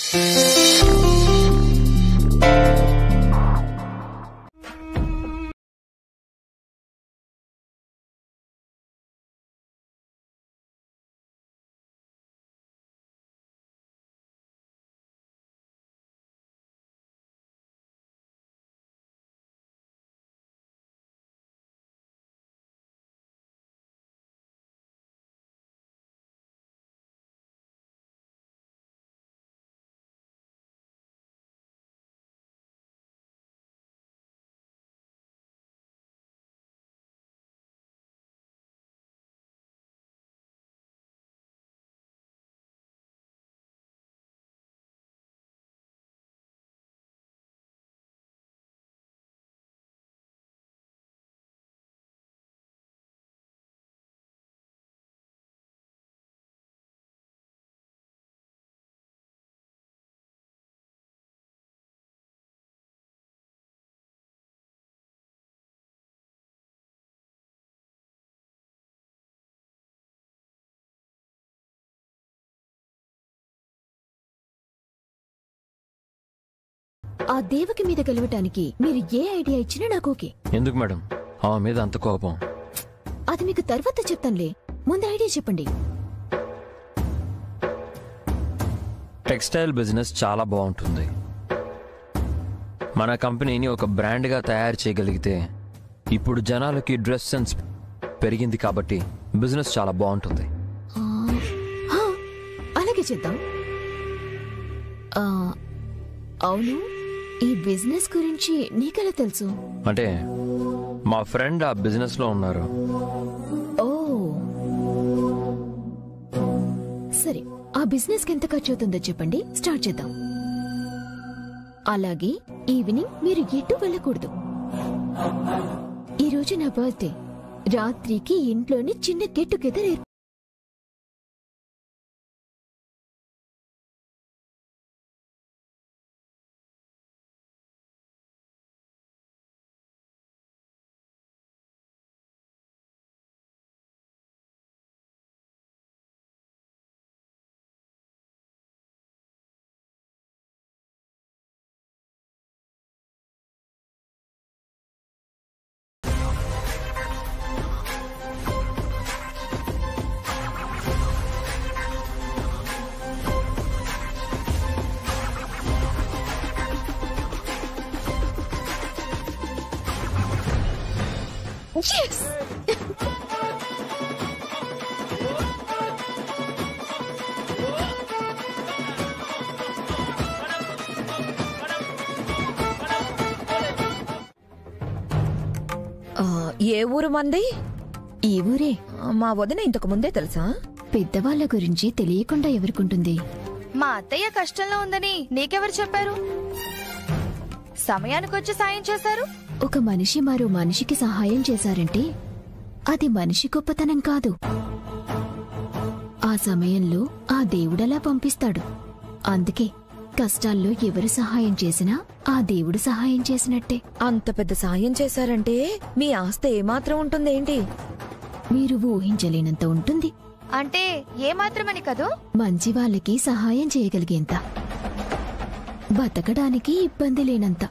ఆ దేవకి మీద గెలవటానికి మీరు ఏ ఐడియా ఇచ్చినా నాకు ఓకే. ఎందుకు మేడం ఆమె మీద అంత కోపం? అది మీకు తర్వాత చెప్తానులే, ముందు ఐడియా చెప్పండి. టెక్స్టైల్ బిజినెస్ చాలా బాగుంటుంది. మన కంపెనీని ఒక బ్రాండ్గా తయారు చేయగలిగితే ఇప్పుడు జనాలకి డ్రెస్ సెన్స్ పెరిగింది కాబట్టి బిజినెస్ చాలా బాగుంటుంది. అలాగే చేద్దాం. అవును, ఈ బిజినెస్ గురించి నీకెలా తెలుసు? అంటే మా ఫ్రెండ్ ఆ బిజినెస్ లో ఉన్నారు. ఓ సరే, ఆ బిజినెస్ కి ఎంత ఖర్చు అవుతుందో చెప్పండి, స్టార్ట్ చేద్దాం. అలాగే ఈవినింగ్ మీరు ఎటు వెళ్ళకూడదు. ఈ రోజు నా బర్త్డే, రాత్రికి ఇంట్లోని చిన్న గెట్ టుగెదర్. Yes! ఏ ఊరు మంది? ఈ ఊరే. మా వదిన ఇంతకు ముందే తెలుసా? పెద్దవాళ్ళ గురించి తెలియకుండా ఎవరికుంటుంది? మా అత్తయ్య కష్టంలో ఉందని నీకెవరు చెప్పారు? సమయానికొచ్చి సాయం చేశారు. ఒక మనిషి మరో మనిషికి సహాయం చేశారంటే అది మనిషి గొప్పతనం కాదు. ఆ సమయంలో ఆ దేవుడలా పంపిస్తాడు. అందుకే కష్టాల్లో ఎవరు సహాయం చేసినా ఆ దేవుడు సహాయం చేసినట్టే. అంత పెద్ద సాయం చేశారంటే మీ ఆస్తి ఏమాత్రం ఉంటుందేంటి? మీరు ఊహించలేనంత ఉంటుంది. అంటే ఏమాత్రమని కదూ? మంచి వాళ్ళకి సహాయం చేయగలిగేంత, బతకడానికి ఇబ్బంది లేనంత.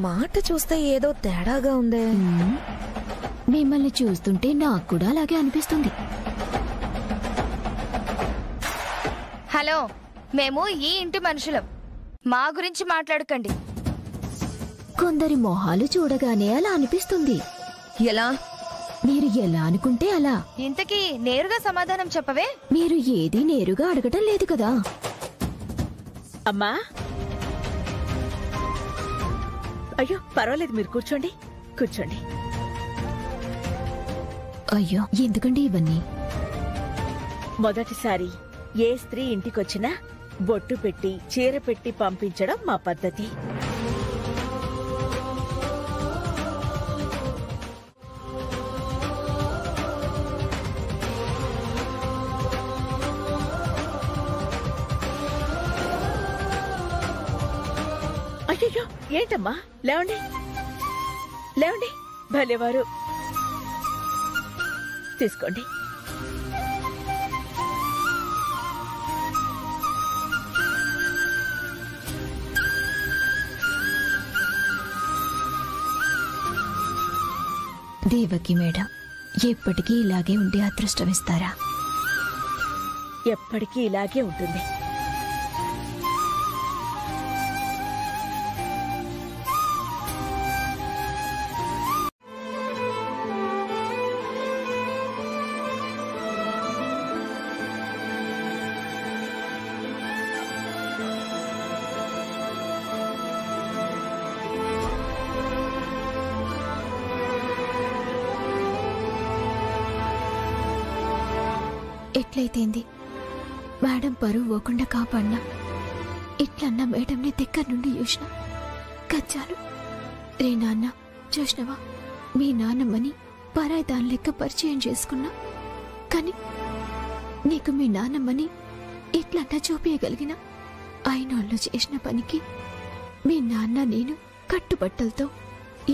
మాట చూస్తే ఏదో తేడాగా ఉందే. మిమ్మల్ని చూస్తుంటే నాకు కూడా అలాగే అనిపిస్తుంది. హలో, మేము ఈ ఇంటి మనుషులం, మా గురించి మాట్లాడకండి. కొందరి మొహాలు చూడగానే అలా అనిపిస్తుంది. ఎలా? మీరు ఎలా అనుకుంటే అలా. ఇంతకీ నేరుగా సమాధానం చెప్పవే. మీరు ఏది నేరుగా అడగటం లేదు కదా. అమ్మా, అయ్యో పర్వాలేదు, మీరు కూర్చోండి కూర్చోండి. అయ్యో ఎందుకండి ఇవన్నీ? మొదటిసారి ఏ స్త్రీ ఇంటికొచ్చినా బొట్టు పెట్టి చీర పెట్టి పంపించడం మా పద్ధతి. అయ్యో ఏంటమ్మా, లేవండి లేవండి, భలేవారు. తీసుకోండి. దేవకి మేడం ఎప్పటికీ ఇలాగే ఉండే అదృష్టం ఇస్తారా? ఎప్పటికీ ఇలాగే ఉంటుంది. ఎట్లయితేంది మేడం పరువు పోకుండా కాపాడినా, ఇట్లన్నా మేడంని దగ్గర నుండి చూసిన కచ్చాలు. రే నాన్న, చూసినవా మీ నాన్నమ్మని పరాయి దాని లెక్క పరిచయం చేసుకున్నా, కానీ నీకు మీ నాన్నమ్మని ఇట్లన్నా చూపించగలిగిన అయినోళ్ళు చేసిన పనికి మీ నాన్న నేను కట్టుబట్టలతో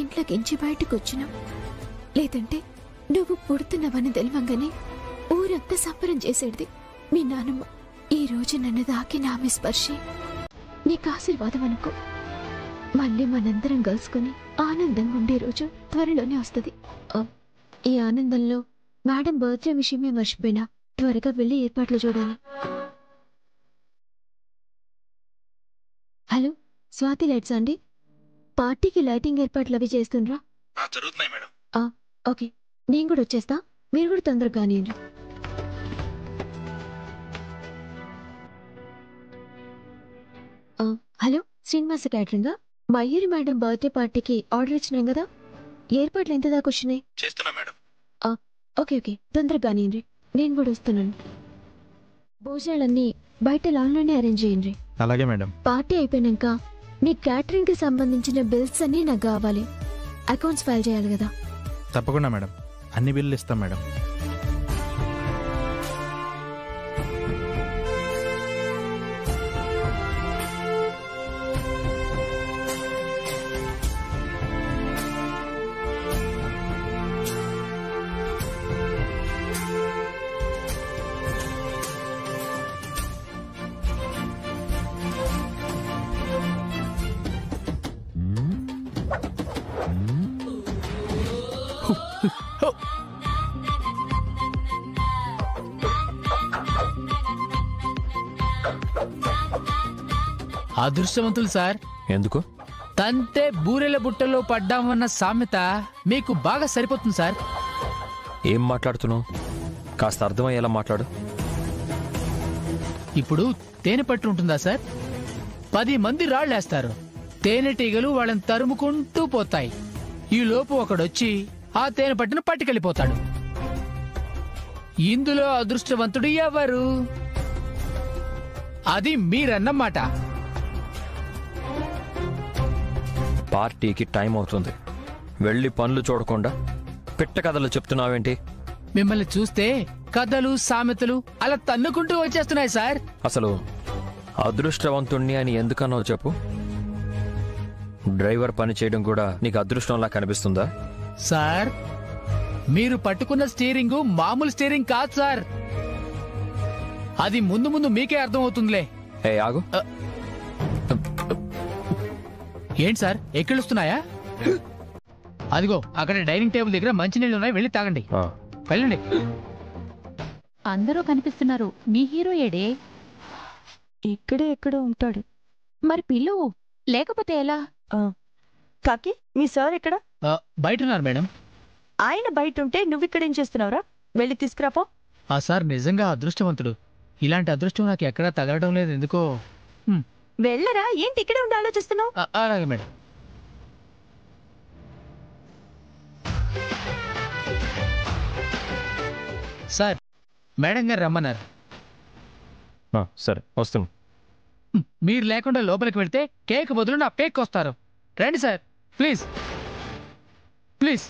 ఇంట్లోకించి బయటకొచ్చినాం. లేదంటే నువ్వు పుడుతున్నవని తెలవంగానే ఊరంతా సంబరం చేసేది మీ నానమ్మ. ఈ రోజు నన్ను దాకిన ఆమె స్పర్శే నీకు ఆశీర్వాదం అనుకో. మళ్ళీ మనందరం కలుసుకుని ఆనందంగా ఉండే రోజు త్వరలోనే వస్తుంది. ఈ ఆనందంలో మేడం బర్త్డే విషయమే మర్చిపోయినా, త్వరగా వెళ్ళి ఏర్పాట్లు చూడాలి. హలో, స్వాతి లైట్స్ అండి. పార్టీకి లైటింగ్ ఏర్పాట్లు అవి చేస్తుండ్రా? జరుగుతున్నాయి మేడం. ఓకే, నేను కూడా వచ్చేస్తా. మీరు కూడా తొందరగా కానివ్వండి. హలో, శ్రీనివాస క్యాటరింగా? మయూరి మేడం బర్త్డే పార్టీకి ఆర్డర్ ఇచ్చినాం కదా, ఏర్పాట్లు ఎంత దాకా వచ్చినాయి? చేస్తున్నా మేడం. ఓకే ఓకే, తొందరగా కానివ్వండి. నేను కూడా వస్తున్నాను. భోజనాలన్నీ బయట లాన్లోనే అరేంజ్ చేయండి. అలాగే మేడం. పార్టీ అయిపోయినాక మీ క్యాటరింగ్ కి సంబంధించిన బిల్స్ అన్నీ నాకు కావాలి. అకౌంట్స్ ఫైల్ చేయాలి కదా. తప్పకుండా మేడం, అన్ని బిల్లు ఇస్తాం మేడం. అదృష్టవంతులు సార్. ఎందుకు? తంతే బూరెల బుట్టలో పడ్డామన్న సామెత మీకు బాగా సరిపోతుంది సార్. ఏం మాట్లాడుతున్నావు? కాస్త అర్థమయ్యేలా మాట్లాడు. ఇప్పుడు తేనె పట్టు ఉంటుందా సార్? 10 మంది రాళ్లేస్తారు. తేనెటీగలు వాళ్ళని తరుముకుంటూ పోతాయి. ఈ లోపు ఒకడొచ్చి ఆ తేనె పట్టును పట్టుకెళ్ళిపోతాడు. ఇందులో అదృష్టవంతుడు ఎవరు? అది మీరన్నమాట. పార్టీకి టైం అవుతుంది, వెళ్ళి పనులు చూడకుండా పిట్ట కథలు చెప్తున్నావేంటి? మిమ్మల్ని చూస్తే కథలు సామెతలు అలా తన్నుకుంటూ వచ్చేస్తున్నాయి సార్. అసలు అదృష్టవంతుణ్ణి అని ఎందుకన్నావు చెప్పు. డ్రైవర్ పని చేయడం కూడా నీకు అదృష్టంలా కనిపిస్తుందా? సార్, మీరు పట్టుకున్న స్టీరింగు మామూలు స్టీరింగ్ కాదు సార్. అది ముందు ముందు మీకే అర్థం అవుతుందిలే. ఏ ఆగు. ఏంటి సార్, ఎక్కిళ్ళొస్తున్నాయా? అదిగో అక్కడ డైనింగ్ టేబుల్ దగ్గర మంచినీళ్ళు ఉన్నాయి, వెళ్ళి తాగండి. వెళ్ళండి. అందరూ కనిపిస్తున్నారు, మీ హీరో ఏడే? ఇక్కడే ఎక్కడో ఉంటాడు. మరి పిలువు, లేకపోతే ఎలా? కాకి, మీ సార్ ఎక్కడ? బయట ఉన్నారు మేడం. ఆయన బయట ఉంటే నువ్విక్కడేం చేస్తున్నావురా? వెళ్ళి తీసుకురాపో. ఆ సార్ నిజంగా అదృష్టవంతుడు. ఇలాంటి అదృష్టం నాకు ఎక్కడా తగలడం లేదు ఎందుకో. వెళ్ళరా, ఏంటి ఇక్కడే ఉండి ఆలోచిస్తున్నావు? అలాగే మేడం. సార్, మేడం గారు రమ్మన్నారు. సరే, వస్తాను. మీరు లేకుండా లోపలికి వెళ్తే కేక్ బదులు నా పేక్ వస్తారు. రండి సార్, ప్లీజ్ ప్లీజ్.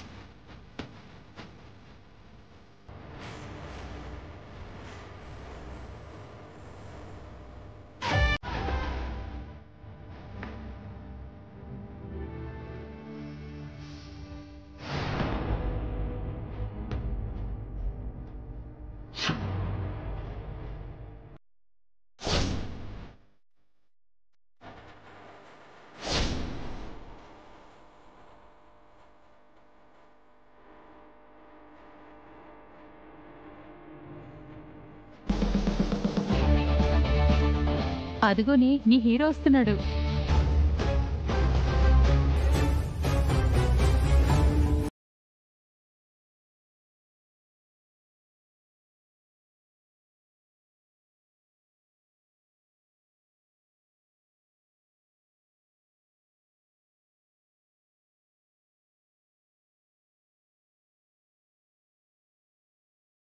అదిగోని నీ హీరో వస్తున్నాడు.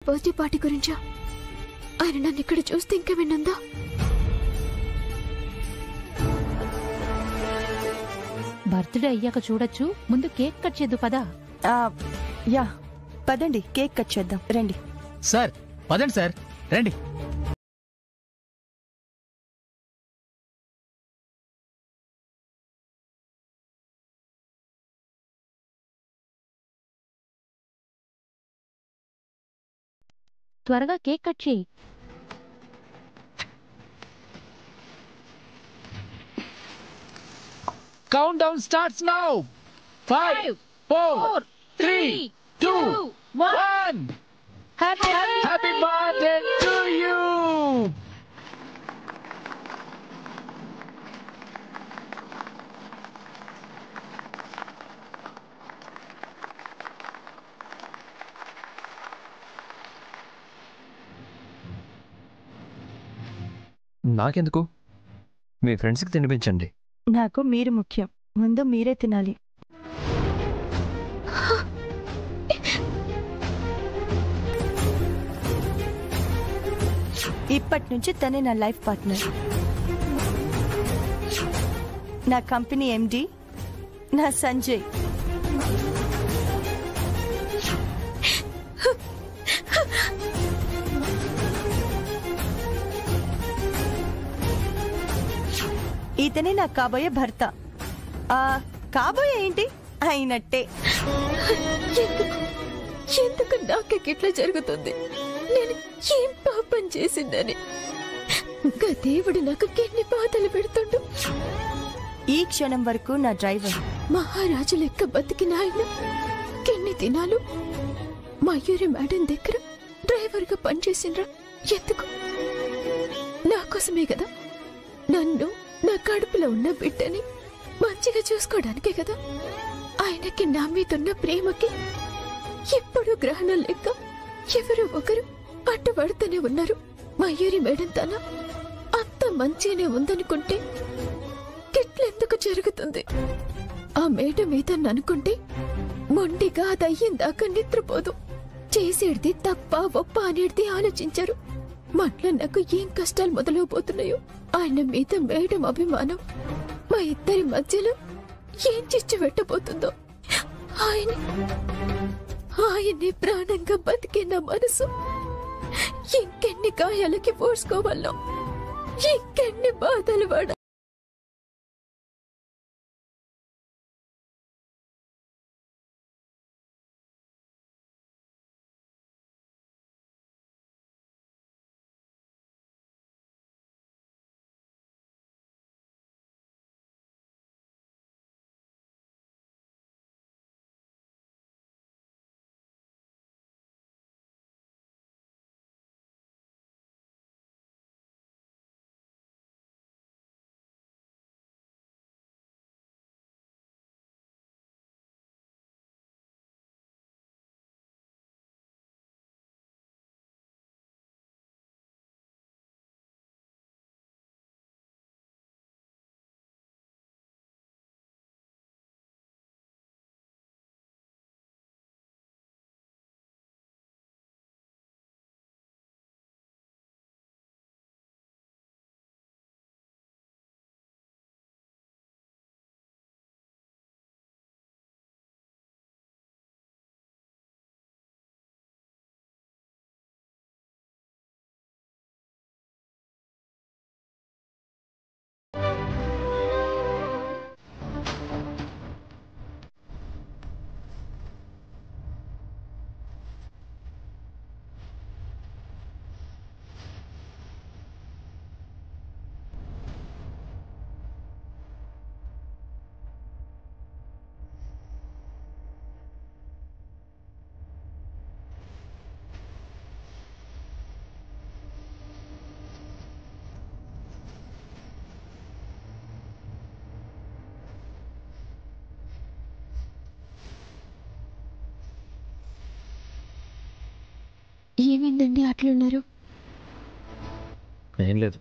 బర్త్డే పార్టీ గురించా? ఆయన నన్ను ఇక్కడ చూస్తే ఇంకా విన్నందా? బర్త్డే అయ్యాక చూడొచ్చు. ముందు కేక్ కట్ చేద్దు పదా. యా, పదండి కేక్ కట్ చేద్దాం రండి. సార్ పదండి సార్, రండి. త్వరగా కేక్ కట్ చేయి. Count down starts now. 5 4 3 2 1. Happy birthday to you. నాకెందుకు? మీ ఫ్రెండ్స్కి తినిపించండి. నాకు మీరు ముఖ్యం, ముందు మీరే తినాలి. ఇప్పటి నుంచి తనే నా లైఫ్ పార్ట్నర్, నా కంపెనీ ఎండి, నా సంజయ్. ఇతనే నా కాబోయే భర్త. కాబోయే ఏంటి, అయినట్టే. ఎందుకు నాకే ఇట్లా జరుగుతుంది? నేను ఏం పాపం చేసిందని ఇంకా దేవుడు నాకు ఎన్ని బాధలు పెడుతుండు. ఈ క్షణం వరకు నా డ్రైవర్. మహారాజు లెక్క బతికిన ఆయన ఎన్ని దినాలు మయూరి మేడం దగ్గర డ్రైవర్ గా పనిచేసిండ్రా? ఎందుకు? నా కోసమే కదా. నన్ను, నా కడుపులో ఉన్న బిడ్డని మంచిగా చూసుకోవడానికే కదా. ఆయనకి నా మీదున్న ప్రేమకి ఎప్పుడు గ్రహణం లెక్క ఎవరో ఒకరు అడ్డుపడుతూనే ఉన్నారు. మయూరి మేడం తన అంత మంచిగానే ఉందనుకుంటే గిట్లెందుకు జరుగుతుంది? ఆ మేడం మీద అనుకుంటే మొండిగా అదయ్యిందాకా నిద్రపోదు. చేసేది తప్ప ఒప్ప అనేది ఆలోచించరు. మట్ల నాకు ఏం కష్టాలు మొదలవబోతున్నాయో. ఆయన మీద మేడం అభిమానం మా ఇద్దరి మధ్యలో ఏం చిచ్చు పెట్టబోతుందో. ఆయన్ని ప్రాణంగా బతికే నా మనసు ఇంకెన్ని గాయాలకి పోసుకోవాలో, ఇంకెన్ని బాధలు పడ ఏమైందండి అట్లున్నారు? ఏం లేదు.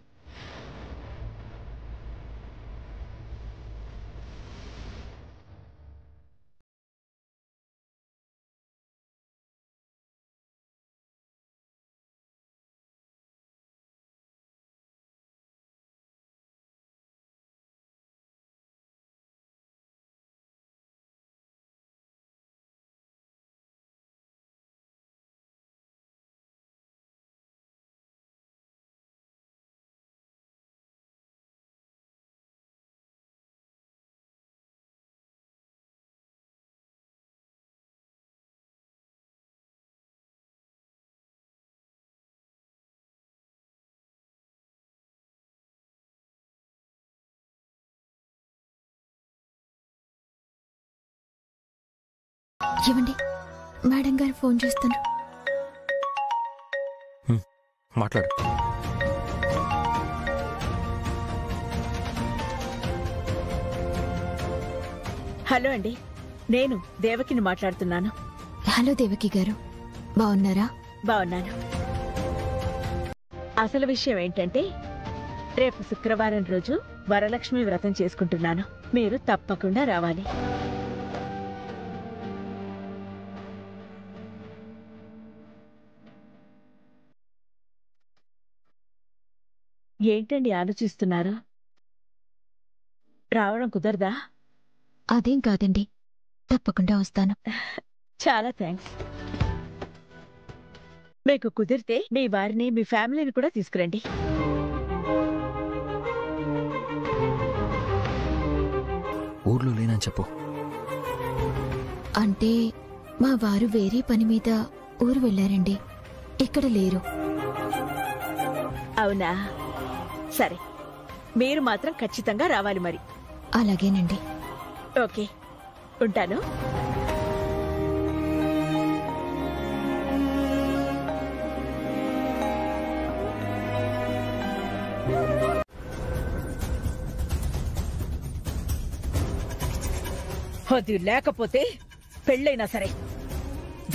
ఏమండి, మేడం గారు ఫోన్ చేస్తున్నారు. మాట్లాడు. హలో అండి, నేను దేవకిని మాట్లాడుతున్నాను. హలో దేవకి గారు, బాగున్నారా? బాగున్నాను. అసలు విషయం ఏంటంటే, రేపు శుక్రవారం రోజు వరలక్ష్మి వ్రతం చేసుకుంటున్నాను. మీరు తప్పకుండా రావాలి. ఏంటండి ఆలోచిస్తున్నారు? రావడం కుదరదా? అదేం కాదండి, తప్పకుండా వస్తాను. చాలా థ్యాంక్స్. మీకు కుదిరితే మీ వారిని, మీ ఫ్యామిలీని కూడా తీసుకురండి. ఊర్లో లేనని చెప్పు. అంటే మా వారు వేరే పని మీద ఊరు వెళ్ళారండి, ఇక్కడ లేరు. అవునా? సరే, మీరు మాత్రం ఖచ్చితంగా రావాలి మరి. అలాగేనండి. ఓకే, ఉంటాను. అది లేకపోతే పెళ్ళైనా సరే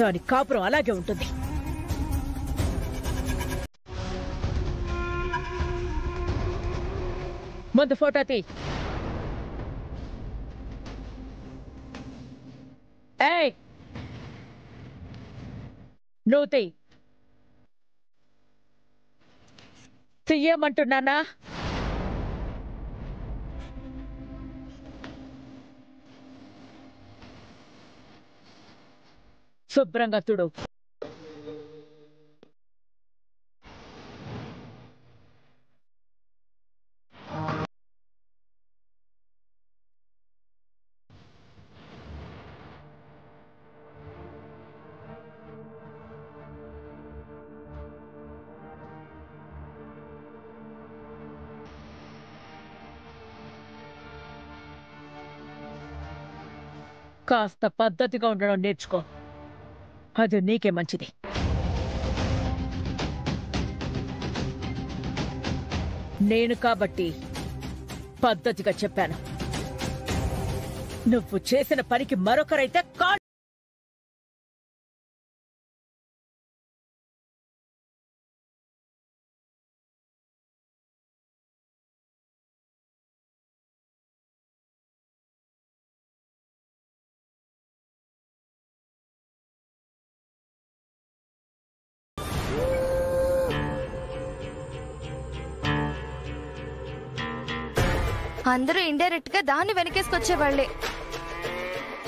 దాని కాపురం అలాగే ఉంటుంది. ముందు ఫోటో తీ. ఏయ్, నువ్వు తీ. తీయమంటున్నానా? శుభ్రంగా తుడు. కాస్త పద్ధతిగా ఉండడం నేర్చుకో, అది నీకే మంచిది. నేను కాబట్టి పద్ధతిగా చెప్పాను. నువ్వు చేసిన పనికి మరొకరైతే అందరూ ఇండైరెక్ట్ గా దాన్ని వెనకేసుకొచ్చేవాళ్లే.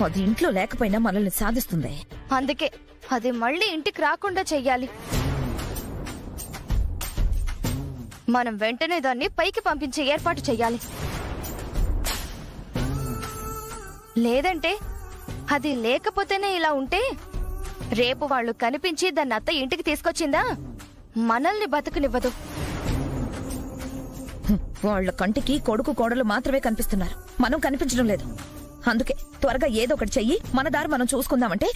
అది ఇంట్లో లేకపోయినా మనల్ని సాధిస్తుంది. అందుకే అది మళ్ళీ ఇంటికి రాకుండా చెయ్యాలి. మనం వెంటనే దాన్ని పైకి పంపించే ఏర్పాటు చెయ్యాలి. లేదంటే అది లేకపోతేనే ఇలా ఉంటే రేపు వాళ్ళు కనిపించి దాన్ని అత్త ఇంటికి తీసుకొచ్చిందా మనల్ని బతుకునివ్వదు. వాళ్ళ కంటికి కొడుకు కోడలు మాత్రమే కనిపిస్తున్నారు, మనం కనిపించడం లేదు. అందుకే త్వరగా ఏదో ఒకటి చెయ్యి, మన దారి మనం చూసుకుందామంటే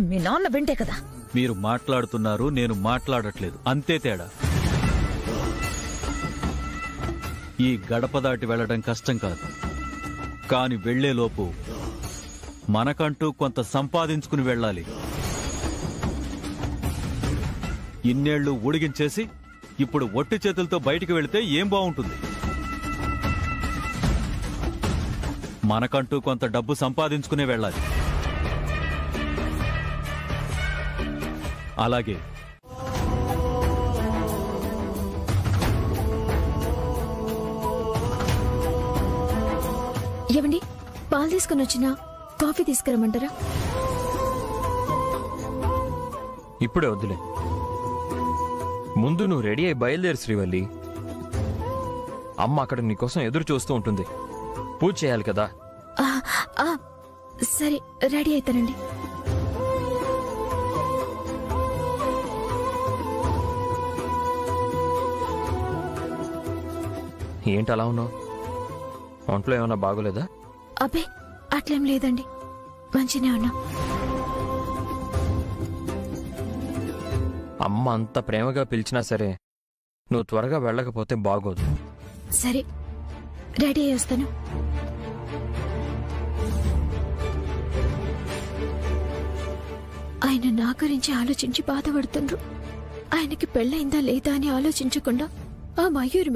మీ నాన్న వింటే కదా. మీరు మాట్లాడుతున్నారు, నేను మాట్లాడట్లేదు, అంతే తేడా. ఈ గడప దాటి వెళ్లడం కష్టం కాదు, కాని వెళ్లేలోపు మనకంటూ కొంత సంపాదించుకుని వెళ్ళాలి. ఇన్నేళ్లు ఉడిగించేసి ఇప్పుడు ఒట్టి చేతులతో బయటికి వెళితే ఏం బాగుంటుంది? మనకంటూ కొంత డబ్బు సంపాదించుకునే వెళ్ళాలి. అలాగే ఏమండి, పాలు తీసుకుని వచ్చినా కాఫీ తీసుకురమ్మంటారా? ఇప్పుడే వద్దులే. ముందు నువ్వు రెడీ అయి బయలుదేరు శ్రీవల్లి. అమ్మ అక్కడ నీకోసం ఎదురు చూస్తూ ఉంటుంది. పూజ చేయాలి కదా. సరే, రెడీ అవుతానండి. ఏంటి అలా ఉన్నావు? ఒంట్లో ఏమన్నా బాగోలేదా? అబ్బే, అట్లేం లేదండి, మంచినే ఉన్నా. అమ్మ అంత ప్రేమగా పిలిచినా సరే నువ్వు త్వరగా వెళ్ళకపోతే బాగోదు. సరే, రెడీ అయ్యి వస్తాను. ఆయన నా గురించి ఆలోచించి బాధపడుతుండ్రు. ఆయనకి పెళ్ళైందా లేదా అని ఆలోచించకుండా ఆ మయూరి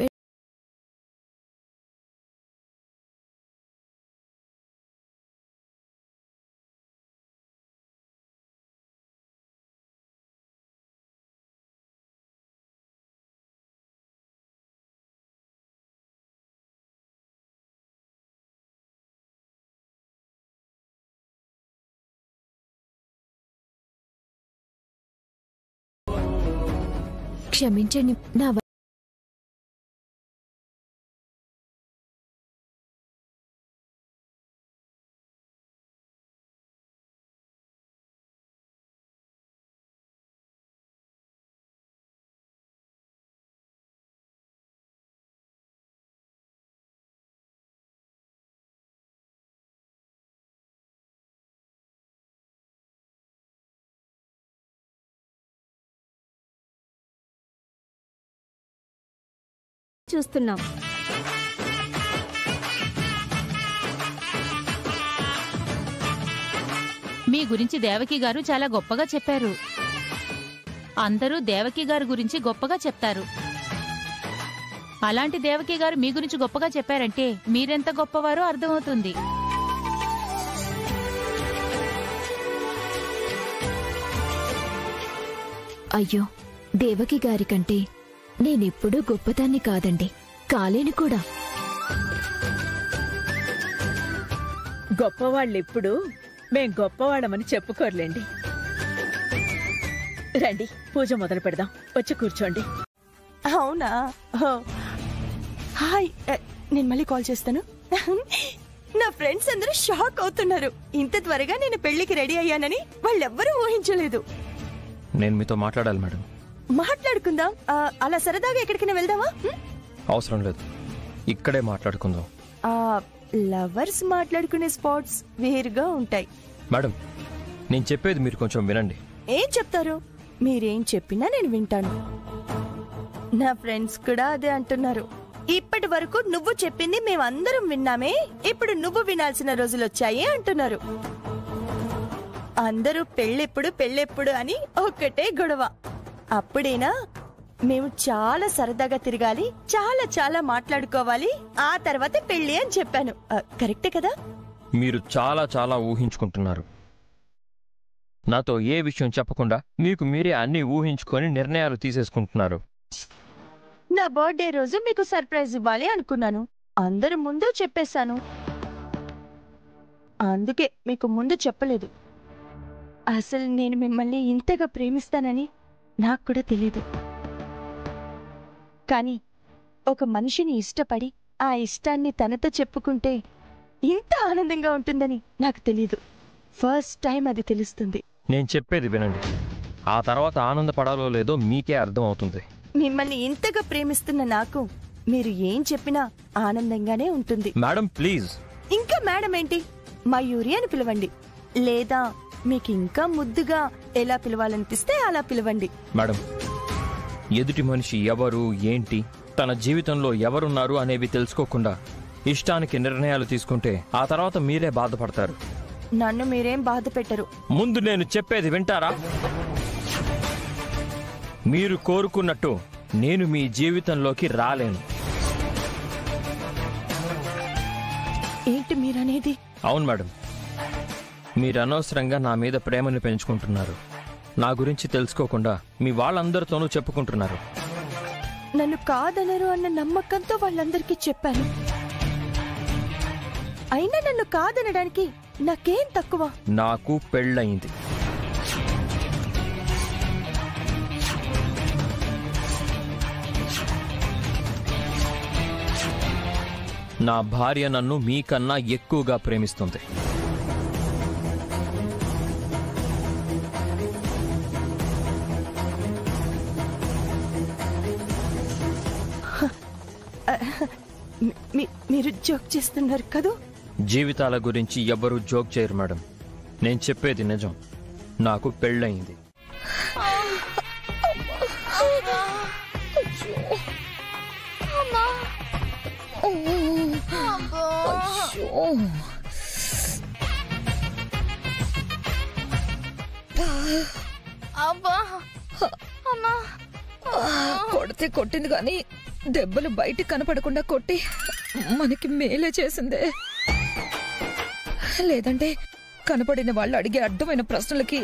క్షమించండి. నా చూస్తున్నాం. మీ గురించి దేవకి గారు చాలా గొప్పగా చెప్పారు. అందరూ దేవకి గారి గురించి గొప్పగా చెప్తారు. అలాంటి దేవకి గారు మీ గురించి గొప్పగా చెప్పారంటే మీరెంత గొప్పవారో అర్థమవుతుంది. అయ్యో, దేవకి గారి కంటే నేనెప్పుడూ గొప్పదాన్ని కాదండి, కాలేను కూడా. గొప్పవాళ్ళెప్పుడు మేం గొప్పవాళ్ళమని చెప్పుకోర్లేండి. రండి, పూజ మొదలు పెడదాం. వచ్చి కూర్చోండి. అవునా? హాయ్, నేను మళ్ళీ కాల్ చేస్తాను. నా ఫ్రెండ్స్ అందరూ షాక్ అవుతున్నారు. ఇంత త్వరగా నేను పెళ్లికి రెడీ అయ్యానని వాళ్ళెవ్వరూ ఊహించలేదు. నేను మీతో మాట్లాడాలి మేడం. మాట్లాడుకుందాం. అలా సరదాగా ఎక్కడికైనా వెళ్దామా? అవసరం లేదు, ఇక్కడే మాట్లాడుకుందాం. లవర్స్ మాట్లాడుకునే స్పాట్స్ వేరుగా ఉంటాయి. మేడం, నేను చెప్పేది మీరు కొంచెం వినండి. ఏం చెప్తారు? మీరేం చెప్పినా నేను వింటాను. నా ఫ్రెండ్స్ కూడా అదే అంటున్నారు. ఇప్పటి వరకు నువ్వు చెప్పింది మేమందరం విన్నామే, ఇప్పుడు నువ్వు వినాల్సిన రోజులొచ్చాయి అంటున్నారు. అందరూ పెళ్ళెప్పుడు అని ఒక్కటే గొడవ. అప్పుడేనా మేము చాలా సరదాగా తిరగాలి, చాలా మాట్లాడుకోవాలి, ఆ తర్వాత పెళ్లి అని చెప్పాను. కరెక్టే కదా? మీరు చాలా ఊహించుకుంటున్నారు. నాతో ఏ విషయం చెప్పకుండా మీకు మీరే అన్ని ఊహించుకొని నిర్ణయాలు తీసేసుకుంటున్నారు. నా బర్త్డే రోజు మీకు సర్ప్రైజ్ ఇవ్వాలి అనుకున్నాను. అందరి ముందు చెప్పేశాను. అందుకే మీకు ముందు చెప్పలేదు. అసలు నేను మిమ్మల్ని ఇంతగా ప్రేమిస్తానని నాకు కూడా తెలీదు. కానీ ఒక మనిషిని ఇష్టపడి ఆ ఇష్టాన్ని తనతో చెప్పుకుంటే ఇంత ఆనందంగా ఉంటుందని నాకు తెలీదు. ఫస్ట్ టైం అది తెలుస్తుంది. నేను చెప్పేది వినండి, ఆ తర్వాత ఆనందపడాలో లేదో మీకే అర్థం అవుతుంది. మిమ్మల్ని ఇంతగా ప్రేమిస్తున్న నాకు మీరు ఏం చెప్పినా ఆనందంగానే ఉంటుంది. Madam please. ఇంకా మేడం ఏంటి? మయూరి అని పిలవండి, లేదా మీకు ఇంకా ముద్దుగా ఎలా పిలవాలనిపిస్తే అలా పిలవండి. మేడం, ఎదుటి మనిషి ఎవరు ఏంటి, తన జీవితంలో ఎవరున్నారు అనేవి తెలుసుకోకుండా ఇష్టానికి నిర్ణయాలు తీసుకుంటే ఆ తర్వాత మీరే బాధపడతారు. నన్ను మీరేం బాధ పెట్టరు. ముందు నేను చెప్పేది వింటారా? మీరు కోరుకున్నట్టు నేను మీ జీవితంలోకి రాలేను. ఏంటి మీరనేది? అవును మేడం, మీరు అనవసరంగా నా మీద ప్రేమను పెంచుకుంటున్నారు. నా గురించి తెలుసుకోకుండా మీ వాళ్ళందరితోనూ చెప్పుకుంటున్నారు. నన్ను కాదనరు అన్న నమ్మకంతో వాళ్ళందరికీ చెప్పాను. అయినా నన్ను కాదనడానికి నాకేం తక్కువ? నాకు పెళ్ళయింది. నా భార్య నన్ను మీకన్నా ఎక్కువగా ప్రేమిస్తుంది. మీరు జోక్ చేస్తున్నారు కదూ? జీవితాల గురించి ఎవ్వరూ జోక్ చేయరు మేడం. నేను చెప్పేది నిజం. నాకు పెళ్ళయింది. కొడితే కొట్టింది గాని దెబ్బలు బయటికి కనపడకుండా కొట్టి మనకి మేలే చేసిందే. లేదంటే కనపడిన వాళ్ళు అడిగే అడ్డమైన ప్రశ్నలకి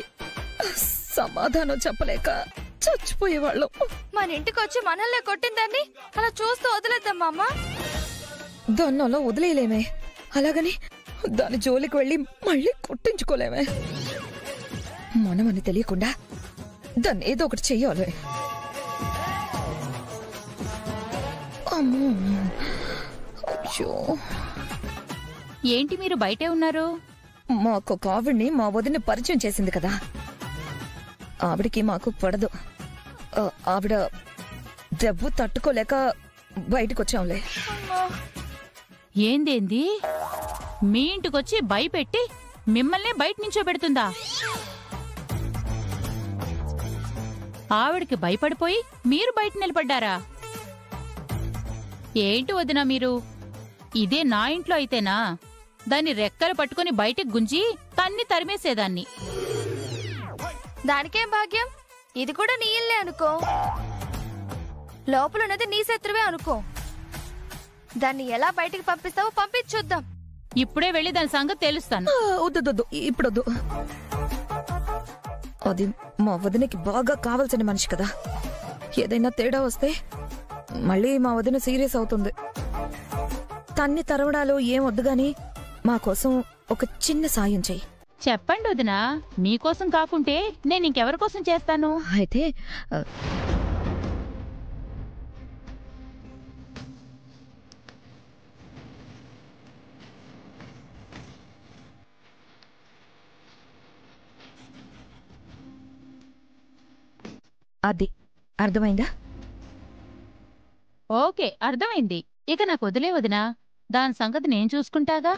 సమాధానం చెప్పలేక చచ్చిపోయేవాళ్ళం. మన ఇంటికి వచ్చి మనల్నే కొట్టిందాన్ని అలా చూస్తూ వదిలేద్దాం అమ్మా. దాన్ని అలా వదిలేయలేమే, అలాగని దాని జోలికి వెళ్ళి మళ్ళీ కొట్టించుకోలేమే. మనమని తెలియకుండా దాన్ని ఏదో ఒకటి చెయ్యాలి. ఏంటి మీరు బయటే ఉన్నారు? మాకు ఆవిడ్ని మా వదిన పరిచయం చేసింది కదా, ఆవిడికి మాకు పడదు. ఆవిడ దెబ్బ తట్టుకోలేక బయటకొచ్చాంలే. ఏందేంది? మీ ఇంటికొచ్చి భయపెట్టి మిమ్మల్నే బయట నించోబెడుతుందా? ఆవిడికి భయపడిపోయి మీరు బయట నిలబడ్డారా? ఏంటి వదినా మీరు? ఇదే నా ఇంట్లో అయితేనా దాన్ని రెక్కలు పట్టుకుని బయటికి గుంజి తన్ని తరిమేసేదాన్ని. దానికేం భాగ్యం? ఇది కూడా నీ ఇల్లే అనుకో. లోపలున్నది నీ శత్రువే అనుకో. దాన్ని ఎలా బయటికి పంపిస్తావో పంపించొద్దాం. ఇప్పుడే వెళ్లి దాని సంగతి తెలుస్తాను. వద్దు, ఇప్పుడొద్దు. అది మా వదినకి బాగా కావాల్సిన మనిషి కదా. ఏదైనా తేడా వస్తే మళ్ళీ మా వదిన సీరియస్ అవుతుంది. తన్ని తరవడాలు ఏం వద్దు గాని మా కోసం ఒక చిన్న సాయం చెయ్యి. చెప్పండి వదినా, మీకోసం కాకుంటే నేను ఇంకెవరి కోసం చేస్తాను? అయితే అది అర్థమైందా? ఓకే, అర్థమైంది. ఇక నాకు వదిలే వదినా, దాని సంగతి నేను చూసుకుంటాగా.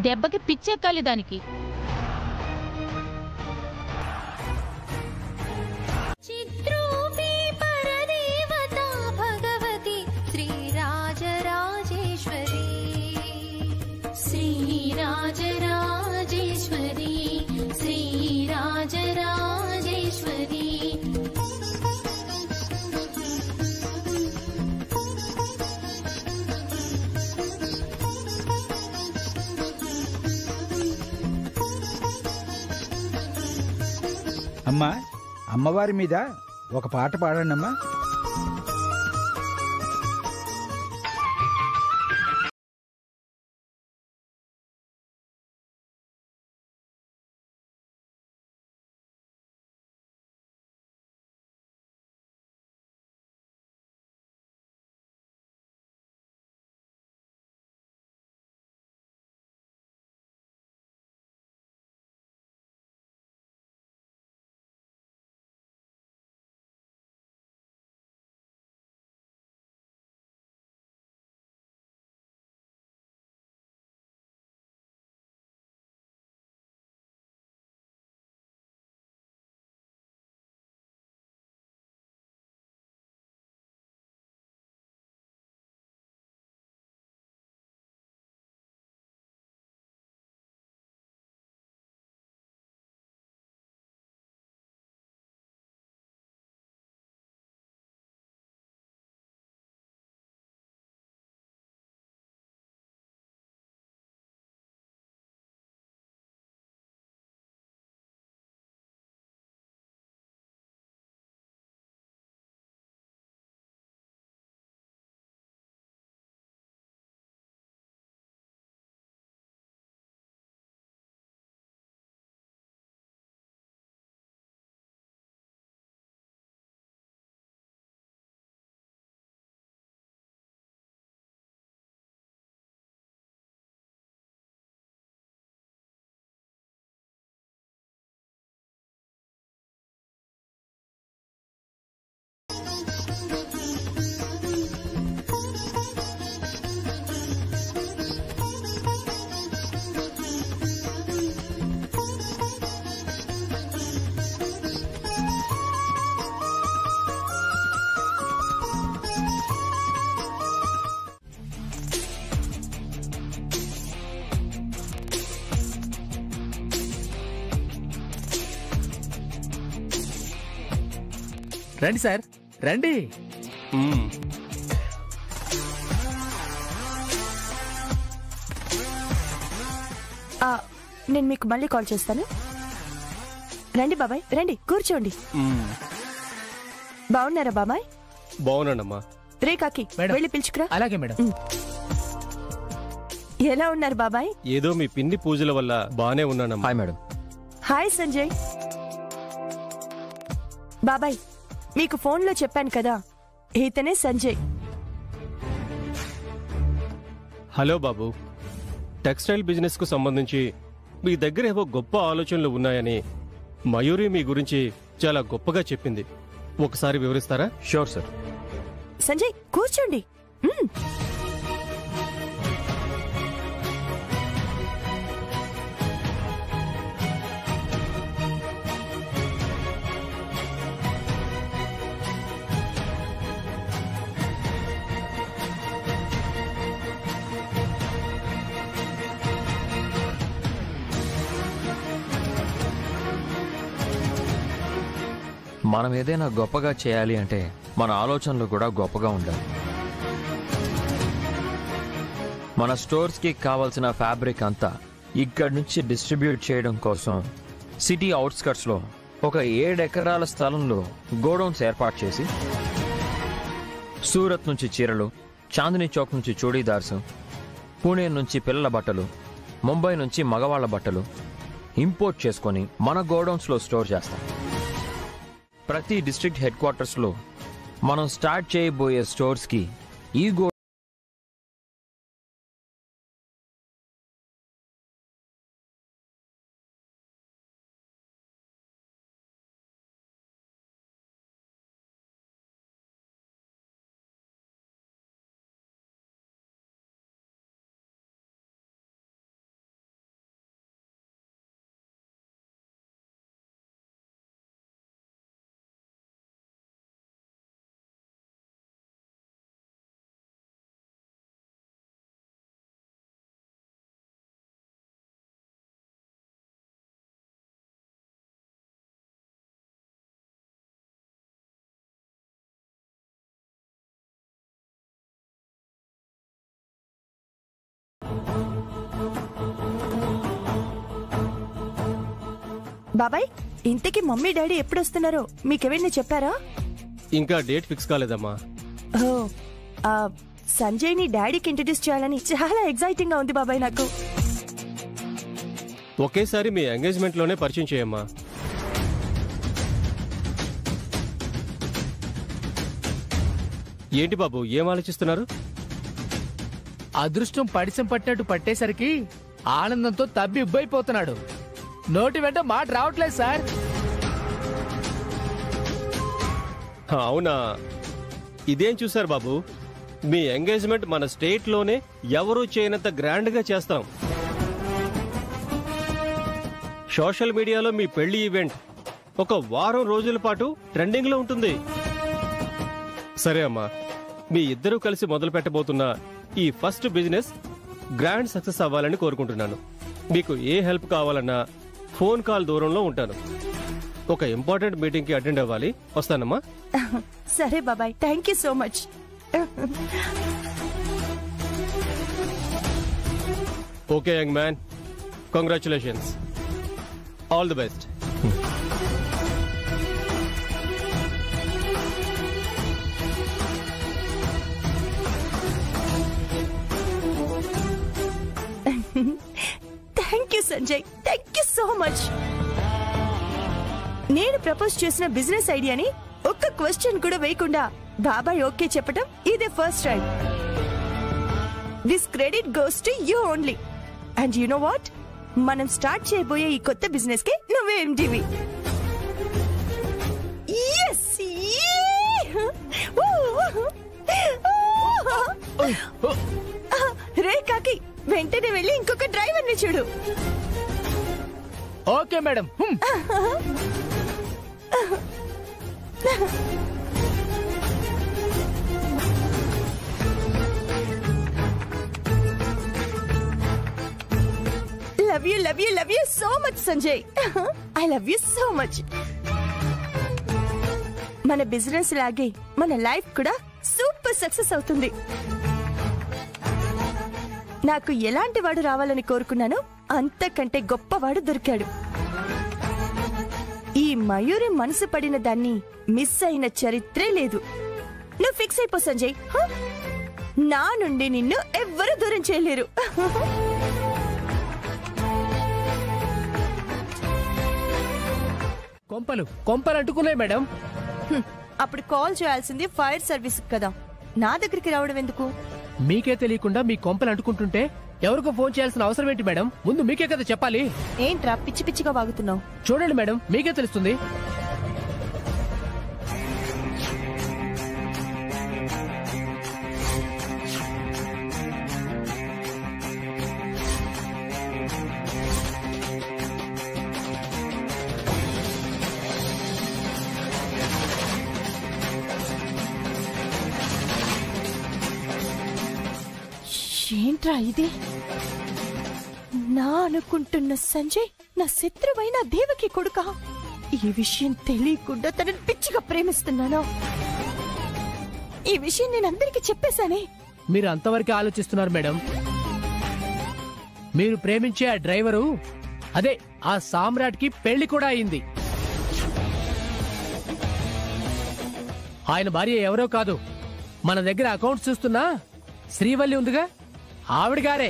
దెబ్బకి పిచ్చెక్కాలి దానికి. చిత్రూపీ పరదేవతా భగవతి శ్రీరాజరాజేశ్వరి, శ్రీరాజరాజేశ్వరి, శ్రీరాజరాజేశ్వరి. అమ్మా, అమ్మవారి మీద ఒక పాట పాడండి అమ్మా. రండి సార్, రండి. నేను మీకు మళ్ళీ కాల్ చేస్తాను. రండి బాబాయ్, రండి కూర్చోండి. బాగున్నారా బాబాయ్? బాగున్నానమ్మా. రే కాకి, వెళ్ళి పిలుచుకురా. అలాగే మేడం. ఎలా ఉన్నారు బాబాయ్? ఏదో మీ పిన్ని పూజల వల్ల బానే ఉన్నానమ్మా. Hi madam. హాయ్ సంజయ్. బాబాయ్, మీకు ఫోన్లో చెప్పాను కదా, ఇతనే సంజయ్. హలో బాబు, టెక్స్టైల్ బిజినెస్ కు సంబంధించి మీ దగ్గర ఏవో గొప్ప ఆలోచనలు ఉన్నాయని మయూరి మీ గురించి చాలా గొప్పగా చెప్పింది. ఒకసారి వివరిస్తారా? Sure sir. సంజయ్ కూర్చోండి. మనం ఏదైనా గొప్పగా చేయాలి అంటే మన ఆలోచనలు కూడా గొప్పగా ఉండాలి. మన స్టోర్స్కి కావాల్సిన ఫ్యాబ్రిక్ అంతా ఇక్కడి నుంచి డిస్ట్రిబ్యూట్ చేయడం కోసం సిటీ అవుట్స్కట్స్లో ఒక 7 ఎకరాల స్థలంలో గోడౌన్స్ ఏర్పాటు చేసి సూరత్ నుంచి చీరలు, చాందినీ చౌక్ నుంచి చూడీదార్స్, పూణే నుంచి పిల్లల బట్టలు, ముంబై నుంచి మగవాళ్ల బట్టలు ఇంపోర్ట్ చేసుకొని మన గోడౌన్స్లో స్టోర్ చేస్తాం. ప్రతి డిస్ట్రిక్ట్ హెడ్ క్వార్టర్స్లో మనం స్టార్ట్ చేయబోయే స్టోర్స్కి ఈ బాబాయ్, ఇంతకీ మమ్మీ డాడీ ఎప్పుడు వస్తున్నారో మీకెవరిని చెప్పారా? ఇంకా డేట్ ఫిక్స్ కాలేదమ్మా. సంజయ్ ని డాడీకి ఇంట్రడ్యూస్ చేయాలని చాలా ఎక్సైటింగ్ గా ఉంది బాబాయ్ నాకు. ఒకేసారి మీ ఎంగేజ్మెంట్ లోనే పరిచయం చేయమ్మా. ఏంటి బాబు, ఏం ఆలోచిస్తున్నారు? అదృష్టం పడిసం పట్టినట్టు పట్టేసరికి ఆనందంతో తబ్బి ఉబ్బైపోతున్నాడు. నోటి వెంట మాట రావట్లేదు సార్. అవునా? ఇదేం చూసారు బాబు, మీ ఎంగేజ్మెంట్ మన స్టేట్ లోనే ఎవరూ చేయనంత గ్రాండ్ గా చేస్తాం. సోషల్ మీడియాలో మీ పెళ్లి ఈవెంట్ ఒక వారం రోజుల పాటు ట్రెండింగ్ లో ఉంటుంది. సరే అమ్మా, మీ ఇద్దరూ కలిసి మొదలు పెట్టబోతున్న ఈ ఫస్ట్ బిజినెస్ గ్రాండ్ సక్సెస్ అవ్వాలని కోరుకుంటున్నాను. మీకు ఏ హెల్ప్ కావాలన్నా ఫోన్ కాల్ దూరంలో ఉంటాను. ఒక ఇంపార్టెంట్ మీటింగ్ కి అటెండ్ అవ్వాలి. వస్తానమ్మా. సరే బాబాయ్, thank you so much. Okay young man, congratulations. All the best. Thank you Sanjay, thank you so much. నేను ప్రపోజ్ చేసిన బిజినెస్ ఐడియాని ఒక్క క్వశ్చన్ కూడా వేయకుండా బాబాయ్ ఓకే చెప్పటం ఇదే first time. This credit goes to you only. And you know what, మనం స్టార్ట్ చేయబోయే ఈ కొత్త బిజినెస్ కి నువ్వే ఎండివి. రే కాకి, వెంటనే వెళ్ళి ఇంకొక డ్రైవర్ ని చూడు. Okay madam. love you so much, Sanjay. I love you so much. మన బిజినెస్ లాగే మన లైఫ్ కూడా సూపర్ సక్సెస్ అవుతుంది. నాకు ఎలాంటి వాడు రావాలని కోరుకున్నానో అంతకంటే గొప్పవాడు దొరికాడు. ఈ మయూరి మనసు పడిన దాన్ని మిస్ అయిన చరిత్రే లేదు. నువ్వు ఫిక్స్ అయిపో సంజయ్. నా నుండి నిన్ను ఎవ్వరూ దూరం చేయలేరు. కొంపలు అంటుకున్నాయి మేడం. అప్పుడు కాల్ చేయాల్సింది ఫైర్ సర్వీస్ కదా, నా దగ్గరికి రావడం ఎందుకు? మీకే తెలియకుండా మీ కొంపలు అంటుకుంటుంటే ఎవరికో ఫోన్ చేయాల్సిన అవసరం ఏంటి మేడం? ముందు మీకే కదా చెప్పాలి. ఏంట్రా పిచ్చి పిచ్చిగా వాగుతున్నావు? చూడండి మేడం, మీకే తెలుస్తుంది. ఏంట్రా ఇది? నా అనుకుంటున్న సంజయ్ నా శత్రువైన దేవకి కొడుకా? ఈ విషయం తెలియకుండా తనని పిచ్చిగా ప్రేమిస్తున్నాను. ఈ విషయం నేను అందరికీ చెప్పేశానే. మీరు అంతవరకే ఆలోచిస్తున్నారు మేడం. మీరు ప్రేమించే ఆ డ్రైవరు, అదే ఆ సామ్రాట్ కి పెళ్లి కూడా అయింది. ఆయన భార్య ఎవరో కాదు, మన దగ్గర అకౌంట్స్ చూస్తున్నా శ్రీవల్లి ఉందిగా, ఆవిడ గారే.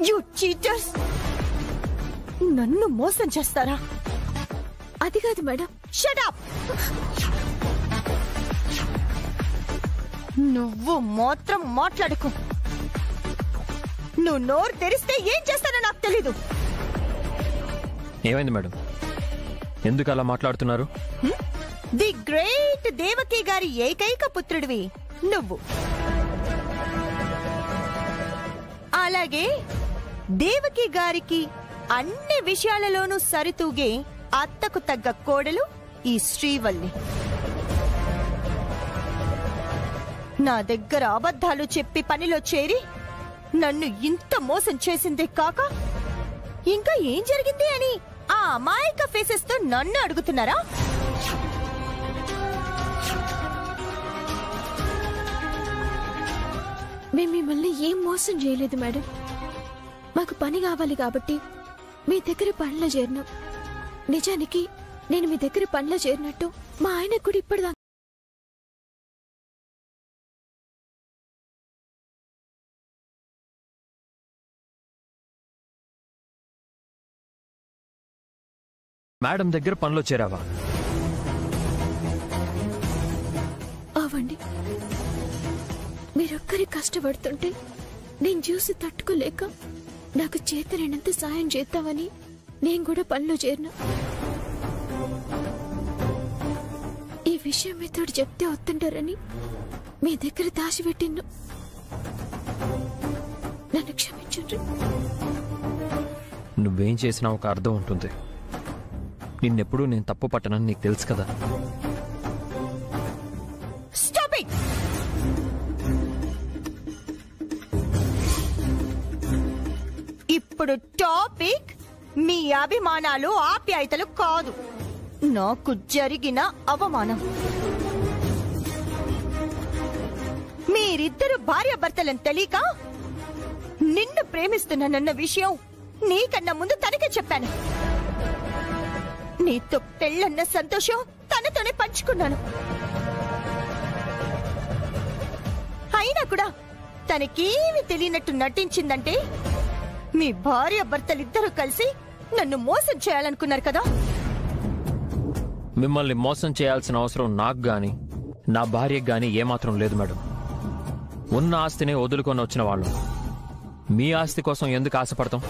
You cheaters! నన్ను మోసం చేస్తారా? అది కాదు మేడం. Shut up! నువ్వు మాత్రం మాట్లాడుకో. నువ్వు నోరు తెరిస్తే ఏం చేస్తానో నాకు తెలీదు. ఏమైంది మేడం? ఎందుకు అలా మాట్లాడుతున్నారు? ది గ్రేట్ దేవకి గారి ఏకైక పుత్రుడివి నువ్వు. అలాగే దేవకి గారికి అన్ని విషయాలలోనూ సరితూగే అత్తకు తగ్గ కోడలు ఈ శ్రీవల్లి. నా దగ్గర అబద్ధాలు చెప్పి పనిలో చేరి నన్ను ఇంత మోసం చేసిందే కాక ఇంకా ఏం జరిగింది అని ఆ అమాయక ఫేసెస్ తో నన్ను అడుగుతున్నారా? మేము మిమ్మల్ని ఏం మోసం చేయలేదు మేడం. మాకు పని కావాలి కాబట్టి మీ దగ్గర పనిలో చేరినాం. నిజానికి నేను మీ దగ్గర పనిలో చేరినట్టు మా ఆయన కూడా ఇప్పటిదాకా మేడం దగ్గర పనిలో చేరావా? అవండి, మీరొక్కరి కష్టపడుతుంటే నేను చూసి తట్టుకోలేక నాకు చేతనైనంత సాయం చేద్దామని నేను కూడా పనిలో చేరినా. ఈ విషయం మీతో చెప్తే వస్తుంటారని మీ దగ్గర దాచిపెట్టిను. నన్ను క్షమించండి. నువ్వేం చేసినా ఒక అర్థం ఉంటుంది. నిన్నెప్పుడు నేను తప్పు పట్టనని నీకు తెలుసు కదా. Stop it! ఇప్పుడు టాపిక్ మీ అభిమానాలు ఆప్యాయతలు కాదు, నాకు జరిగిన అవమానం. మీరిద్దరు భార్యాభర్తలని తెలియక నిన్ను ప్రేమిస్తున్నానన్న విషయం నీకన్నా ముందు తనకే చెప్పాను. నీతో పెళ్ళన్న సంతోషం తనతోనే పంచుకున్నాను. అయినా కూడా తనకేమీ తెలియనట్టు నటించిందంటే మీ భార్య భర్తలిద్దరూ కలిసి నన్ను మోసం చేయాలనుకున్నారు కదా. మిమ్మల్ని మోసం చేయాల్సిన అవసరం నాకు గాని నా భార్యకు గాని ఏమాత్రం లేదు మేడం. ఉన్న ఆస్తిని వదులుకొని వచ్చిన వాళ్ళు మీ ఆస్తి కోసం ఎందుకు ఆశపడతాం?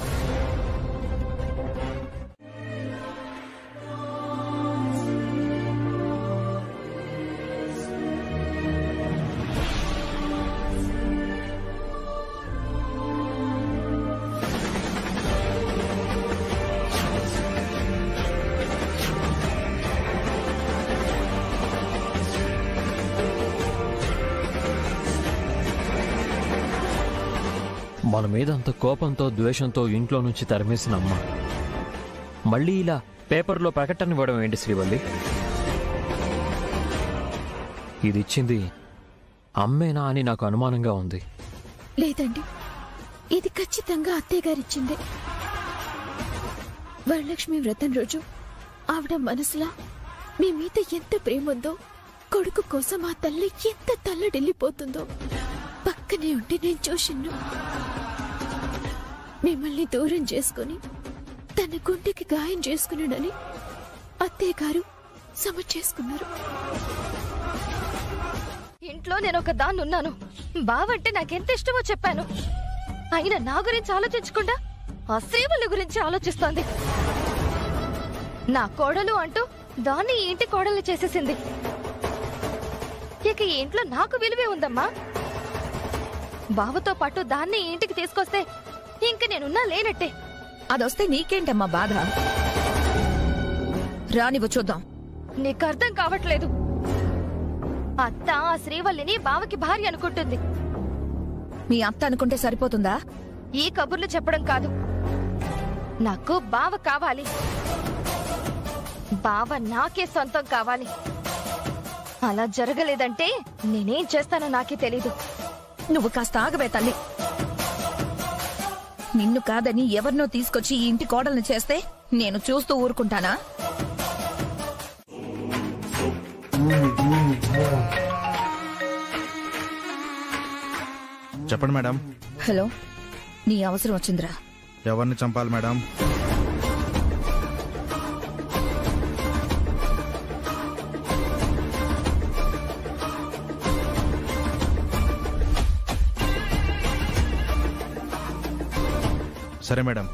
మన మీద అంత కోపంతో ద్వేషంతో ఇంట్లో నుంచి తరిమేసిన అమ్మ మళ్ళీ ఇలా పేపర్లో ప్రకటన ఇవ్వడం ఏంటి శ్రీవల్లి? ఇది ఇచ్చింది అమ్మేనా అని నాకు అనుమానంగా ఉంది. లేదండి, ఇది ఖచ్చితంగా అత్తయ్య గారిచ్చిందే. వరలక్ష్మి వ్రతం రోజు ఆవిడ మనసులా మీ మీద ఎంత ప్రేమ ఉందో, కొడుకు కోసం ఆ తల్లి ఎంత తల్లడిల్లిపోతుందో పక్కనే ఉండి నేను చూసిన్ను. మిమ్మల్ని దూరం చేసుకుని తన గుండెకి గాయం చేసుకున్నాడని అత్తయ్య గారు సమ చేసుకున్నారు. ఇంట్లో నేను ఒక దాన్ని ఉన్నాను. బావంటే నాకెంత ఇష్టమో చెప్పాను. అయినా నా గురించి ఆలోచించకుండా ఆ శ్రీవల్లి గురించి ఆలోచిస్తోంది. నా కోడలు అంటూ దాన్ని ఈ ఇంటి కోడలు చేసేసింది. ఇక ఈ ఇంట్లో నాకు విలువే ఉందమ్మా. బావతో పాటు దాన్ని ఈ ఇంటికి తీసుకొస్తే ఇంక నేనున్నా లేనట్టే. అదొస్తే నీకేంటమ్మా బాధ? రానివ్వు చూద్దాం. నీకు అర్థం కావట్లేదు. అత్త ఆ శ్రీవల్లిని బావకి భార్య అనుకుంటుంది. మీ అత్త అనుకుంటే సరిపోతుందా? ఈ కబుర్లు చెప్పడం కాదు. నాకు బావ కావాలి. బావ నాకే సొంతం కావాలి. అలా జరగలేదంటే నేనేం చేస్తానో నాకే తెలీదు. నువ్వు కాస్త ఆగవే తల్లి. నిన్ను కాదని ఎవరినో తీసుకొచ్చి ఈ ఇంటి కోడల్ని చేస్తే నేను చూస్తూ ఊరుకుంటానా? చెప్పండి మేడం. హలో, నీ అవసరం వచ్చిందిరా. ఎవరిని చంపాలి మేడం? సరే మేడం,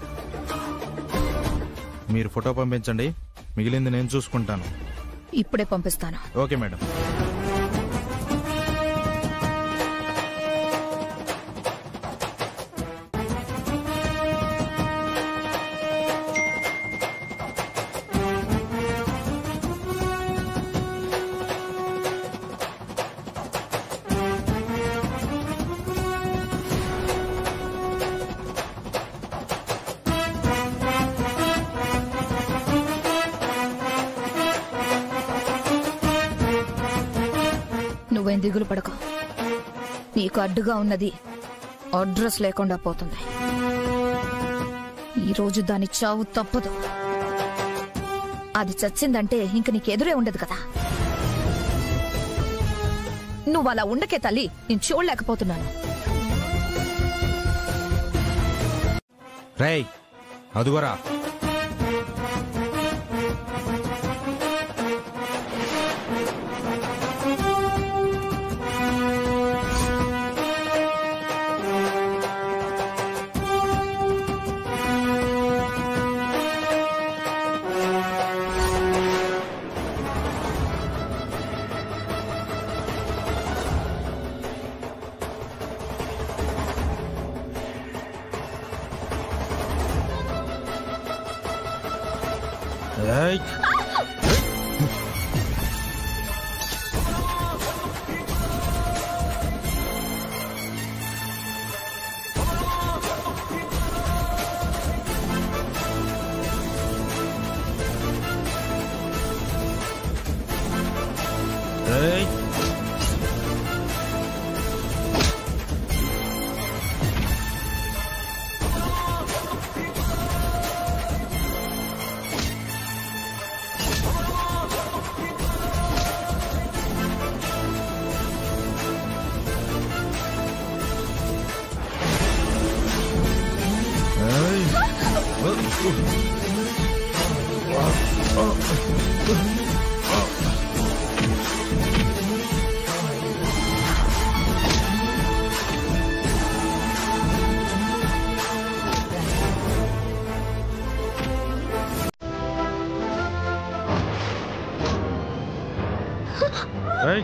మీరు ఫోటో పంపించండి, మిగిలింది నేను చూసుకుంటాను. ఇప్పుడే పంపిస్తాను. Okay madam. నువ్వేం దిగులు పడకు. నీకు అడ్డుగా ఉన్నది అడ్రస్ లేకుండా పోతుంది. ఈరోజు దాని చావు తప్పదు. అది చచ్చిందంటే ఇంక నీకెదురే ఉండదు కదా. నువ్వు అలా ఉండకే తల్లి, నేను చూడలేకపోతున్నాను. రేయ్, అదుగోరా. Hey! Hey! Hey!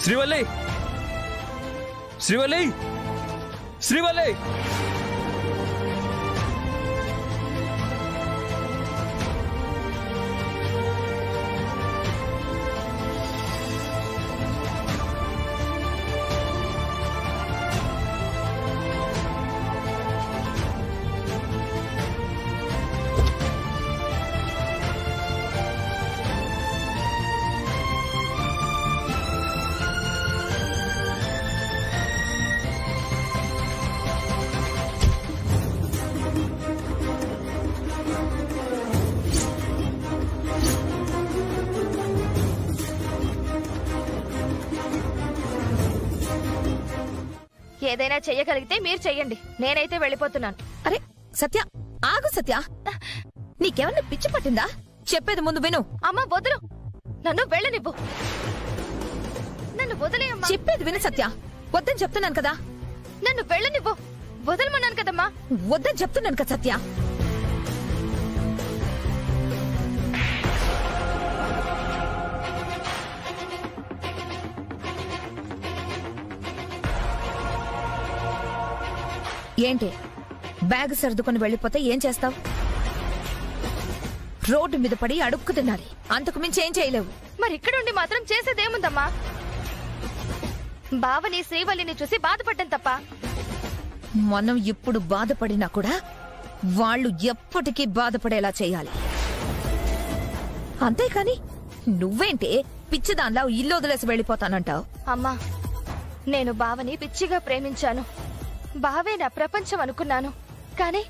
Srivalli Srivalli Srivalli ఏదైనా చెయ్యగలిగితే మీరు చెయ్యండి, నేనైతే వెళ్ళిపోతున్నాను. అరే సత్య, ఆగు సత్య, నీకేమన్నా పిచ్చి పట్టిందా? చెప్పేది ముందు విను. అమ్మా వదులు, నన్ను వెళ్ళనివ్వు. నన్ను వదిలే అమ్మా. చెప్పేది విను సత్య, వద్దని చెప్తున్నాను కదా. నన్ను వెళ్ళనివ్వు, వదలమన్నాను కదమ్మా. వద్దని చెప్తున్నాను కదా సత్య. ఏంటి బ్యాగ్ సర్దుకొని వెళ్ళిపోతే ఏం చేస్తావు? రోడ్డు మీద పడి అడుక్కు తినాలి, అంతకు మించి ఏం చేయలేవు. మరి ఇక్కడుండి మాత్రం చేసేదేముందమ్మా? బావని శ్రీవల్లిని చూసి బాధపడ్డం తప్ప. మనం ఇప్పుడు బాధపడినా కూడా వాళ్ళు ఎప్పటికీ బాధపడేలా చేయాలి. అంతేకాని నువ్వేంటి పిచ్చిదాన్లా ఇల్లు వదిలేసి వెళ్ళిపోతానంటావు? అమ్మా, నేను బావని పిచ్చిగా ప్రేమించాను. బావే నా ప్రపంచం అనుకున్నాను. కానీ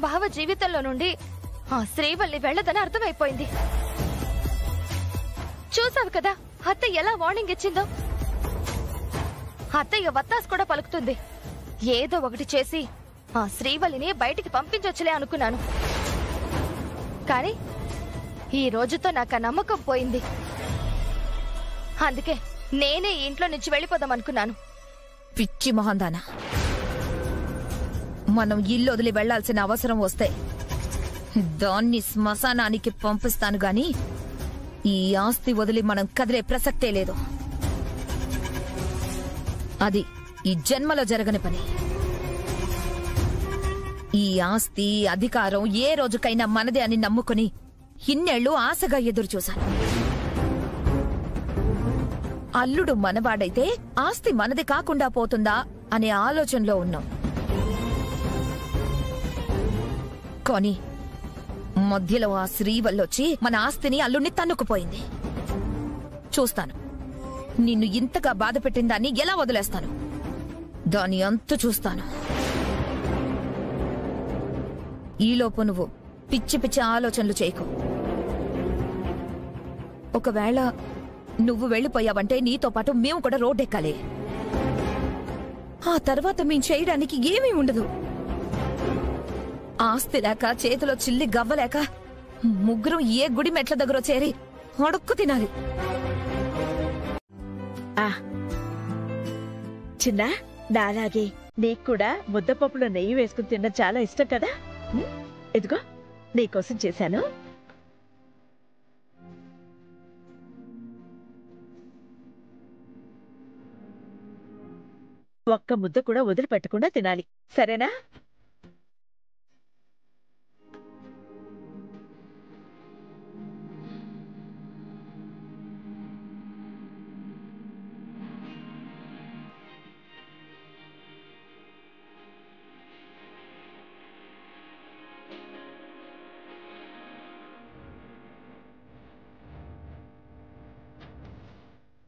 బావ జీవితంలో నుండి ఆ శ్రీవల్లి వెళ్లదని అర్థమైపోయింది. చూసావు కదా అత్తయ్య ఎలా వార్నింగ్ ఇచ్చిందో. అత్తయ్య వత్తాసు కూడా పలుకుతుంది. ఏదో ఒకటి చేసి ఆ శ్రీవల్లిని బయటికి పంపించొచ్చులే అనుకున్నాను. కానీ ఈ రోజుతో నాకు ఆ నమ్మకం పోయింది. అందుకే నేనే ఈ ఇంట్లో నుంచి వెళ్ళిపోదాం అనుకున్నాను. పిచ్చి మొహందానా, మనం ఇల్లు వదిలి వెళ్లాల్సిన అవసరం వస్తే దాన్ని శ్మశానానికి పంపిస్తాను గాని ఈ ఆస్తి వదిలి మనం కదిలే ప్రసక్తే లేదు. అది ఈ జన్మలో జరగని పని. ఈ ఆస్తి అధికారం ఏ రోజుకైనా మనదే అని నమ్ముకుని ఇన్నేళ్లు ఆశగా ఎదురు చూశాను. అల్లుడు మనవాడైతే ఆస్తి మనది కాకుండా పోతుందా అనే ఆలోచనలో ఉన్నాం. కానీ మధ్యలో ఆ శ్రీవల్లొచ్చి మన ఆస్తిని అల్లుడిని తన్నుకుపోయింది. చూస్తాను నిన్ను ఇంతగా బాధ పెట్టిందాన్ని ఎలా వదిలేస్తాను. దాని అంతు చూస్తాను. ఈలోపు నువ్వు పిచ్చి పిచ్చి ఆలోచనలు చేయకు. ఒకవేళ నువ్వు వెళ్ళిపోయావంటే నీతో పాటు మేము కూడా రోడ్డెక్కాలి. ఆ తర్వాత మేము చేయడానికి ఏమీ ఉండదు. ఆస్తి లేక చేతిలో చిల్లి గవ్వలేక ముగ్గురం ఏ గుడి మెట్ల దగ్గర చేరి అడుక్కు తినాలి. చిన్న నాలాగే నీకు కూడా ముద్దపప్పులో నెయ్యి వేసుకుని తిన్న చాలా ఇష్టం కదా. ఇదిగో నీకోసం చేశాను. ఒక్క ముద్ద కూడా వదిలిపెట్టకుండా తినాలి, సరేనా?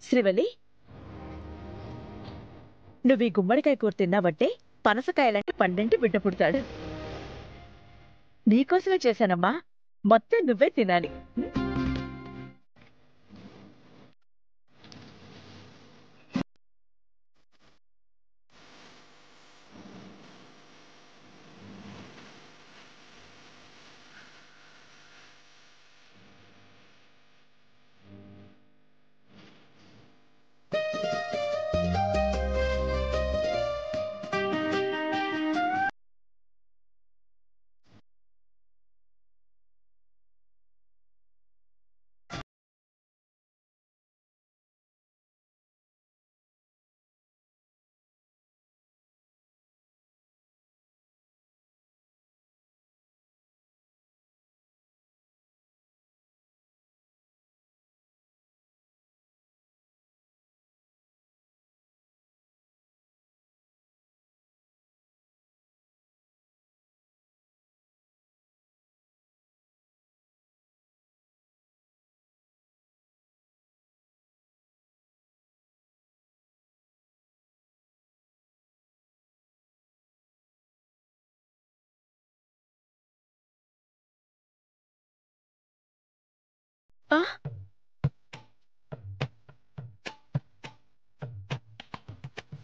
శ్రీవల్లి, నువ్వు ఈ గుమ్మడికాయ కూర తిన్నావంటే పనసకాయలంటే 12 బిడ్డ పుడతాడు. నీకోసమే చేశానమ్మా, మొత్తం నువ్వే తినాలి.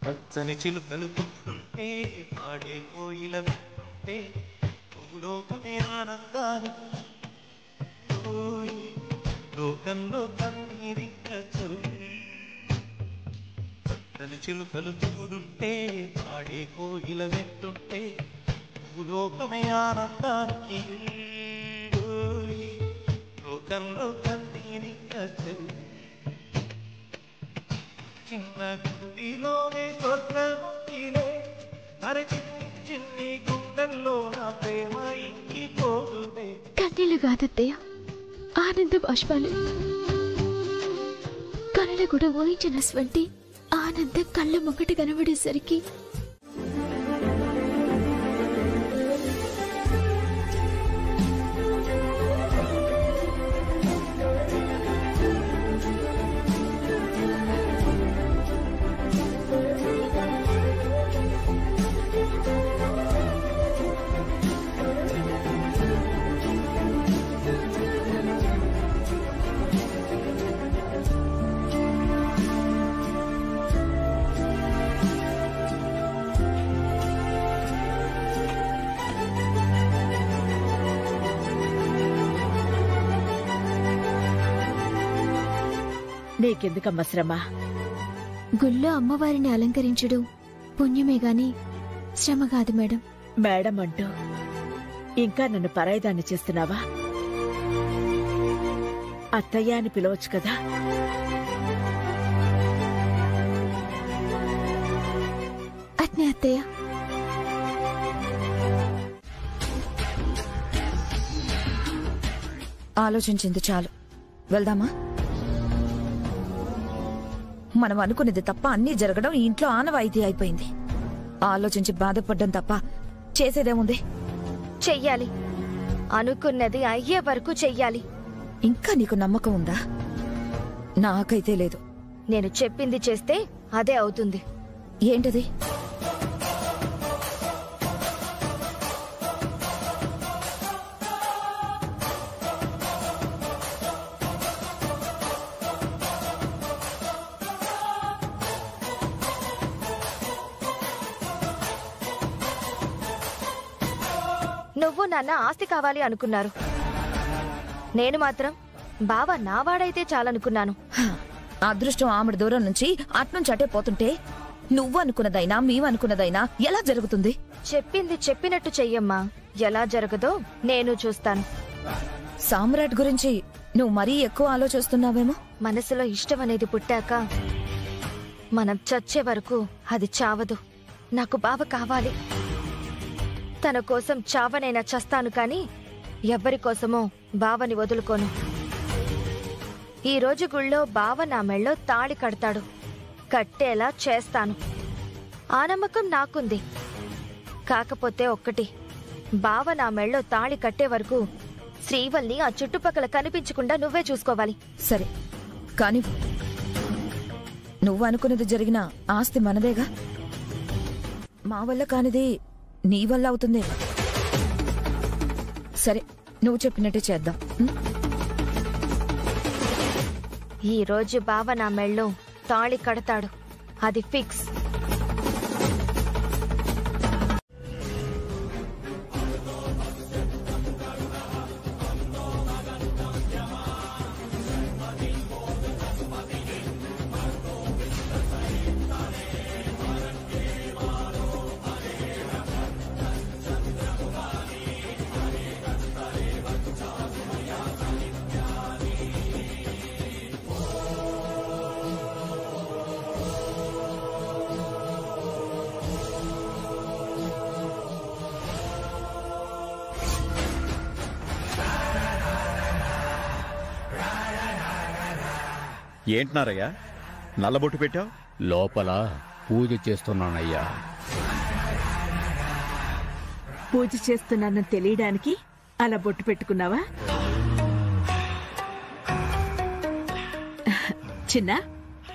పచ్చని చిలుకలు పుట్టుంటే పాడే కోయిల వింటుంటే లోకమే ఆనందానికి లోకంలో కన్నీరింక చదువు పచ్చని చిలుకలు పుట్టుంటే పాడే కోయిల వింటుంటే లోకమే ఆనందానికి లోకంలో కన్నీరింక చదువు చిన్న గుండిలోనే కొత్తలే అరచి చిన్ని గుండెల్లో నా ప్రేమ ఇంకిపోదులే. కన్నీళ్ళు కాదత్తయ్య, ఆనంద బాష్పాలు. కళ్ళ కూడా ఊహించినటువంటి ఆనందం కళ్ళ మొక్కటి కనబడేసరికి నీకెందుకమ్మా శ్రమ? గుళ్ళో అమ్మవారిని అలంకరించడం పుణ్యమే గాని శ్రమ కాదు మేడం. మేడం అంటూ ఇంకా నన్ను పరాయిదాన్ని చేస్తున్నావా? అత్తయ్య అని పిలవచ్చు కదా. అట్నే అత్తయ్య. ఆలోచించింది చాలు, వెళ్దామా? మనం అనుకునేది తప్ప అన్నీ జరగడం ఈ ఇంట్లో ఆనవాయితీ అయిపోయింది. ఆలోచించి బాధపడ్డం తప్ప చేసేదేముంది? చెయ్యాలి, అనుకున్నది అయ్యే వరకు చెయ్యాలి. ఇంకా నీకు నమ్మకం ఉందా? నాకైతే లేదు. నేను చెప్పింది చేస్తే అదే అవుతుంది. ఏంటది? నువ్వు నాన్న ఆస్తి కావాలి అనుకున్నారు, నేను మాత్రం బావ నావాడైతే చాలనుకున్నాను. అదృష్టం ఆమెడు దూరం నుంచి అట్నుంచి అటే పోతుంటే నువ్వు అనుకున్నదైనా మేమనుకున్నదైనా ఎలా జరుగుతుంది? చెప్పింది చెప్పినట్టు చెయ్యమ్మా. ఎలా జరగదో నేను చూస్తాను. సామ్రాట్ గురించి నువ్వు మరీ ఎక్కువ ఆలోచిస్తున్నావేమో. మనసులో ఇష్టం అనేది పుట్టాక మనం చచ్చే వరకు అది చావదు. నాకు బావ కావాలి. తన కోసం చావనైనా చస్తాను కాని ఎవ్వరి కోసమో బావని వదులుకోను. ఈ రోజు గుళ్ళో బావ నా మెళ్ళో తాళి కడతాడు, కట్టేలా చేస్తాను. ఆ నమ్మకం నాకుంది. కాకపోతే ఒక్కటి, బావ నా మెళ్ళో తాళి కట్టే వరకు శ్రీవల్ని ఆ చుట్టుపక్కల కనిపించకుండా నువ్వే చూసుకోవాలి. సరే, కాని నువ్వు అనుకున్నది జరిగిన ఆస్తి మనదేగా. మా వల్ల కానిది నీ వల్ల అవుతుంది. సరే, నువ్వు చెప్పినట్టే చేద్దాం. ఈ రోజు బావ నా మెళ్ళో తాళి కడతాడు, అది ఫిక్స్. ఏంటన్నారయ్యా నల్లబొట్టు పెట్టావు? లోపల పూజ చేస్తున్నానయ్యా. పూజ చేస్తున్నానని తెలియడానికి అలా బొట్టు పెట్టుకున్నావా? చిన్న,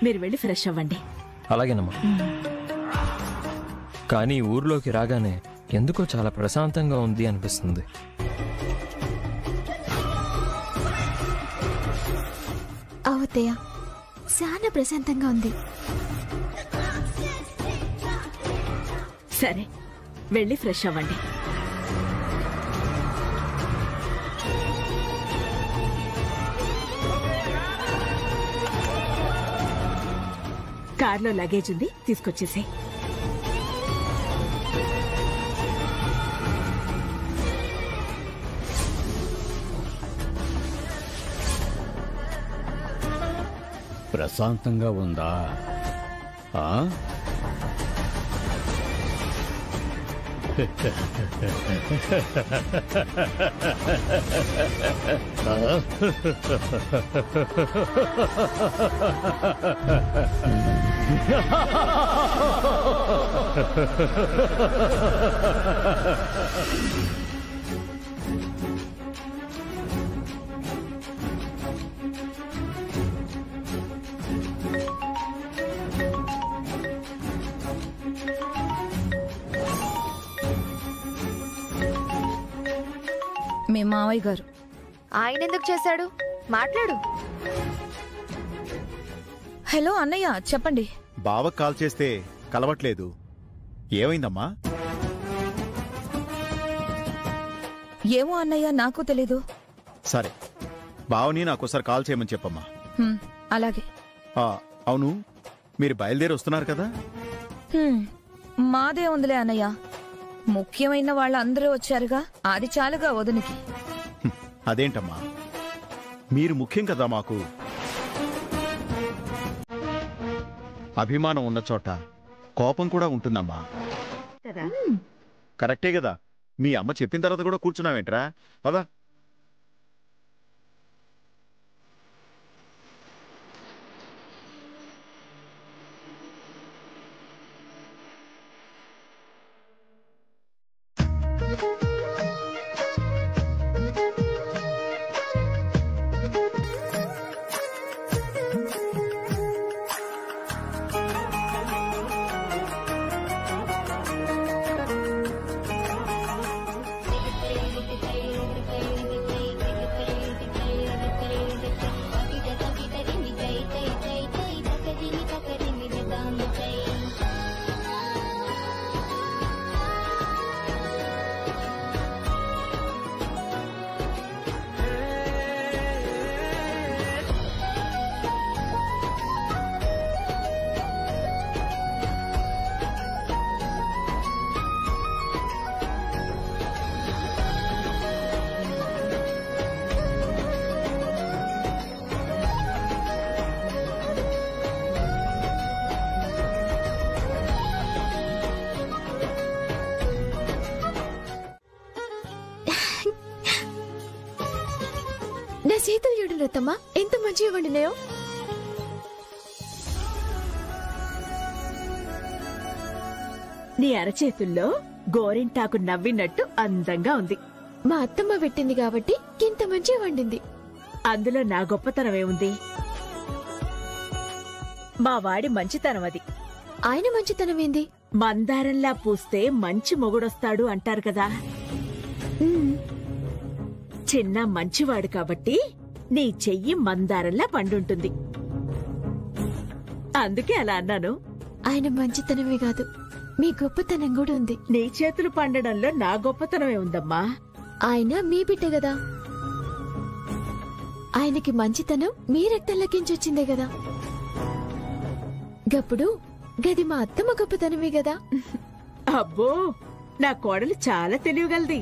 మీరు వెళ్ళి ఫ్రెష్ అవ్వండి. అలాగేనమ్మా. కానీ ఊర్లోకి రాగానే ఎందుకో చాలా ప్రశాంతంగా ఉంది అనిపిస్తుంది. అత్తయ్య. చాలా ప్రశాంతంగా ఉంది. సరే, వెళ్ళి ఫ్రెష్ అవ్వండి. కార్లో లగేజ్ ఉంది, తీసుకొచ్చేసే. ప్రశాంతంగా ఉందా? ఆ? మీ మావయ్య గారు. ఆయన ఎందుకు చేశాడు? మాట్లాడు. హలో అన్నయ్య, చెప్పండి. బావకు కాల్ చేస్తే కలవట్లేదు, ఏమైందమ్మా? ఏమో అన్నయ్య, నాకు తెలీదు. సరే, బావని నాకోసారి కాల్ చేయమని చెప్పమ్మా. అలాగే. అవును, మీరు బయలుదేరి వస్తున్నారు కదా? మాదే ఉందిలే అన్నయ్య. ముఖ్యమైన వాళ్ళందరూ వచ్చారుగా, అది చాలుగా వదినికి. అదేంటమ్మా, మీరు ముఖ్యం కదా మాకు. అభిమానం ఉన్న చోట కోపం కూడా ఉంటుందమ్మా. కరెక్టే కదా. మీ అమ్మ చెప్పిన తర్వాత కూడా కూర్చున్నావేంట్రా? పదా. నా చేతులు చూడు రత్తమ్మా, ఎంత మంచిగా వండినాయో. నీ అరచేతుల్లో గోరింటాకు నవ్వినట్టు అందంగా ఉంది. మా అత్తమ్మ పెట్టింది కాబట్టి ఇంత మంచిగా వండింది. అందులో నా గొప్పతనమేముంది? మా వాడి మంచితనం అది. ఆయన మంచితనం ఏంది? మందారంలా పూస్తే మంచి మొగుడొస్తాడు అంటారు కదా. చిన్న మంచివాడు కాబట్టి నీ చెయ్యి మందారంలా పండుంటుంది. అందుకే అలా అన్నాను. ఆయన మంచితనమే కాదు, మీ గొప్పతనం కూడా ఉంది. నీ చేతులు పండడంలో నా గొప్పతనమే ఉందమ్మా. ఆయన మీ బిడ్డ కదా, ఆయనకి మంచితనం మీ రక్తంలోకించొచ్చిందే కదా. గప్పుడు గది మా అత్తమ్మ గొప్పతనమే కదా. అబ్బో, నా కోడలు చాలా తెలియగలది.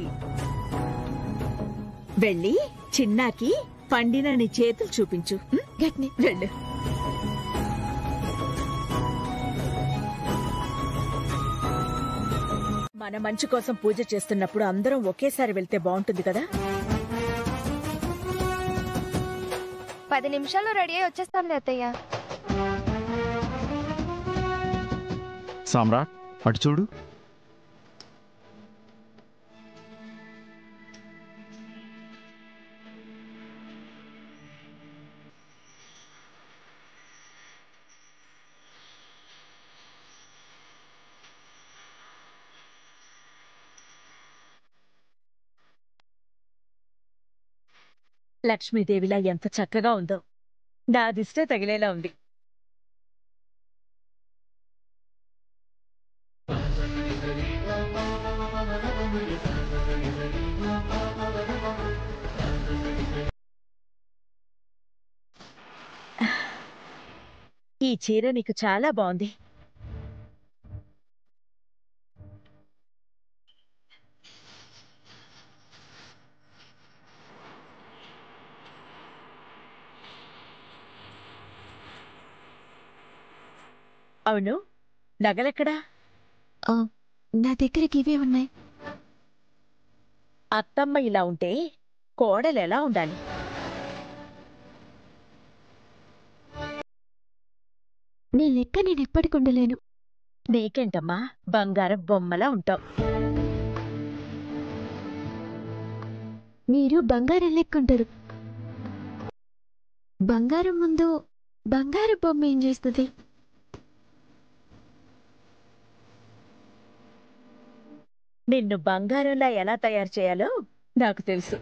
వెళ్ళి చిన్నాకి పండిన నీ చేతులు చూపించు. గట్ని వెళ్ళు. మన మంచి కోసం పూజ చేస్తున్నప్పుడు అందరం ఒకేసారి వెళ్తే బాగుంటుంది కదా. 10 నిమిషాల్లో రెడీ అయ్యి వచ్చేస్తానులే అత్తయ్య. సామ్రాట్, అటు చూడు. లక్ష్మీదేవిలా ఎంత చక్కగా ఉందో. నా దిష్టే తగిలేలా ఉంది. ఈ చీర నీకు చాలా బాగుంది. అవును, నగలెక్కడా? నా దగ్గరికి ఇవే ఉన్నాయి. అత్తమ్మ ఇలా ఉంటే కోడలు ఎలా ఉండాలి? నీ లెక్క నేను ఎప్పటికి ఉండలేను. నీకేంటమ్మా, బంగారం బొమ్మలా ఉంటావు. మీరు బంగారం లెక్కుంటారు. బంగారం ముందు బంగారు బొమ్మ ఏం చేస్తుంది? నిన్ను బంగారంలా ఎలా తయారు చేయాలో నాకు తెలుసు.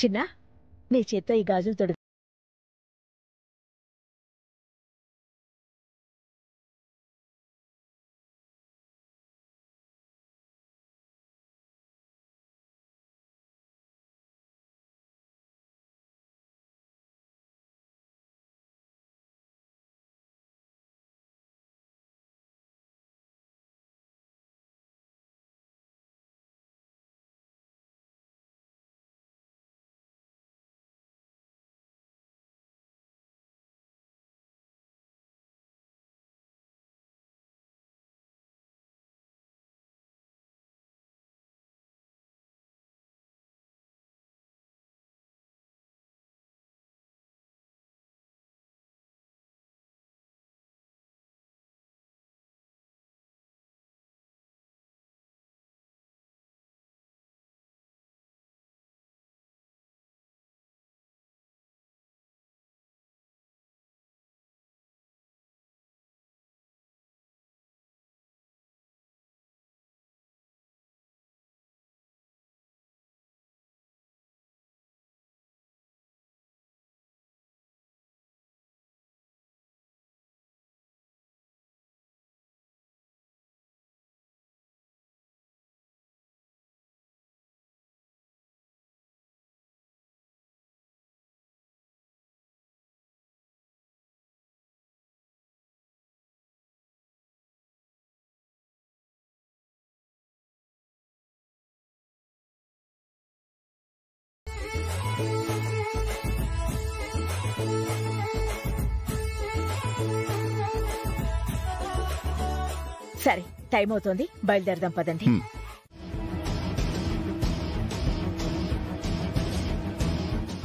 చిన్న, నీ చేత్తో ఈ గాజులు తొడుగు. సరే, టైం అవుతోంది, బయలుదేరదాం పదండి.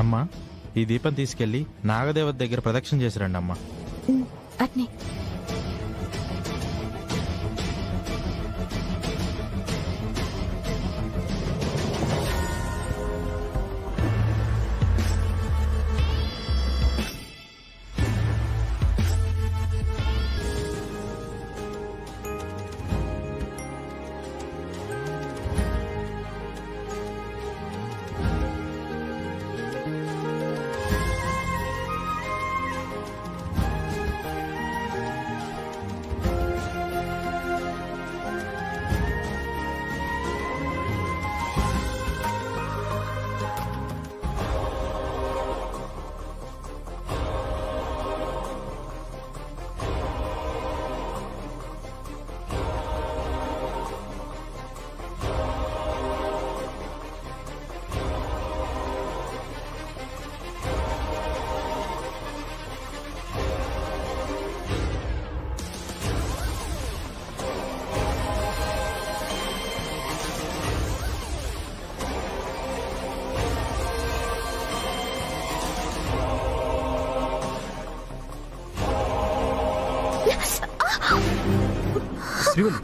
అమ్మా, ఈ దీపం తీసుకెళ్లి నాగదేవత దగ్గర ప్రదక్షిణ చేసి రండి అమ్మా. అట్నే. శ్రీవల్లి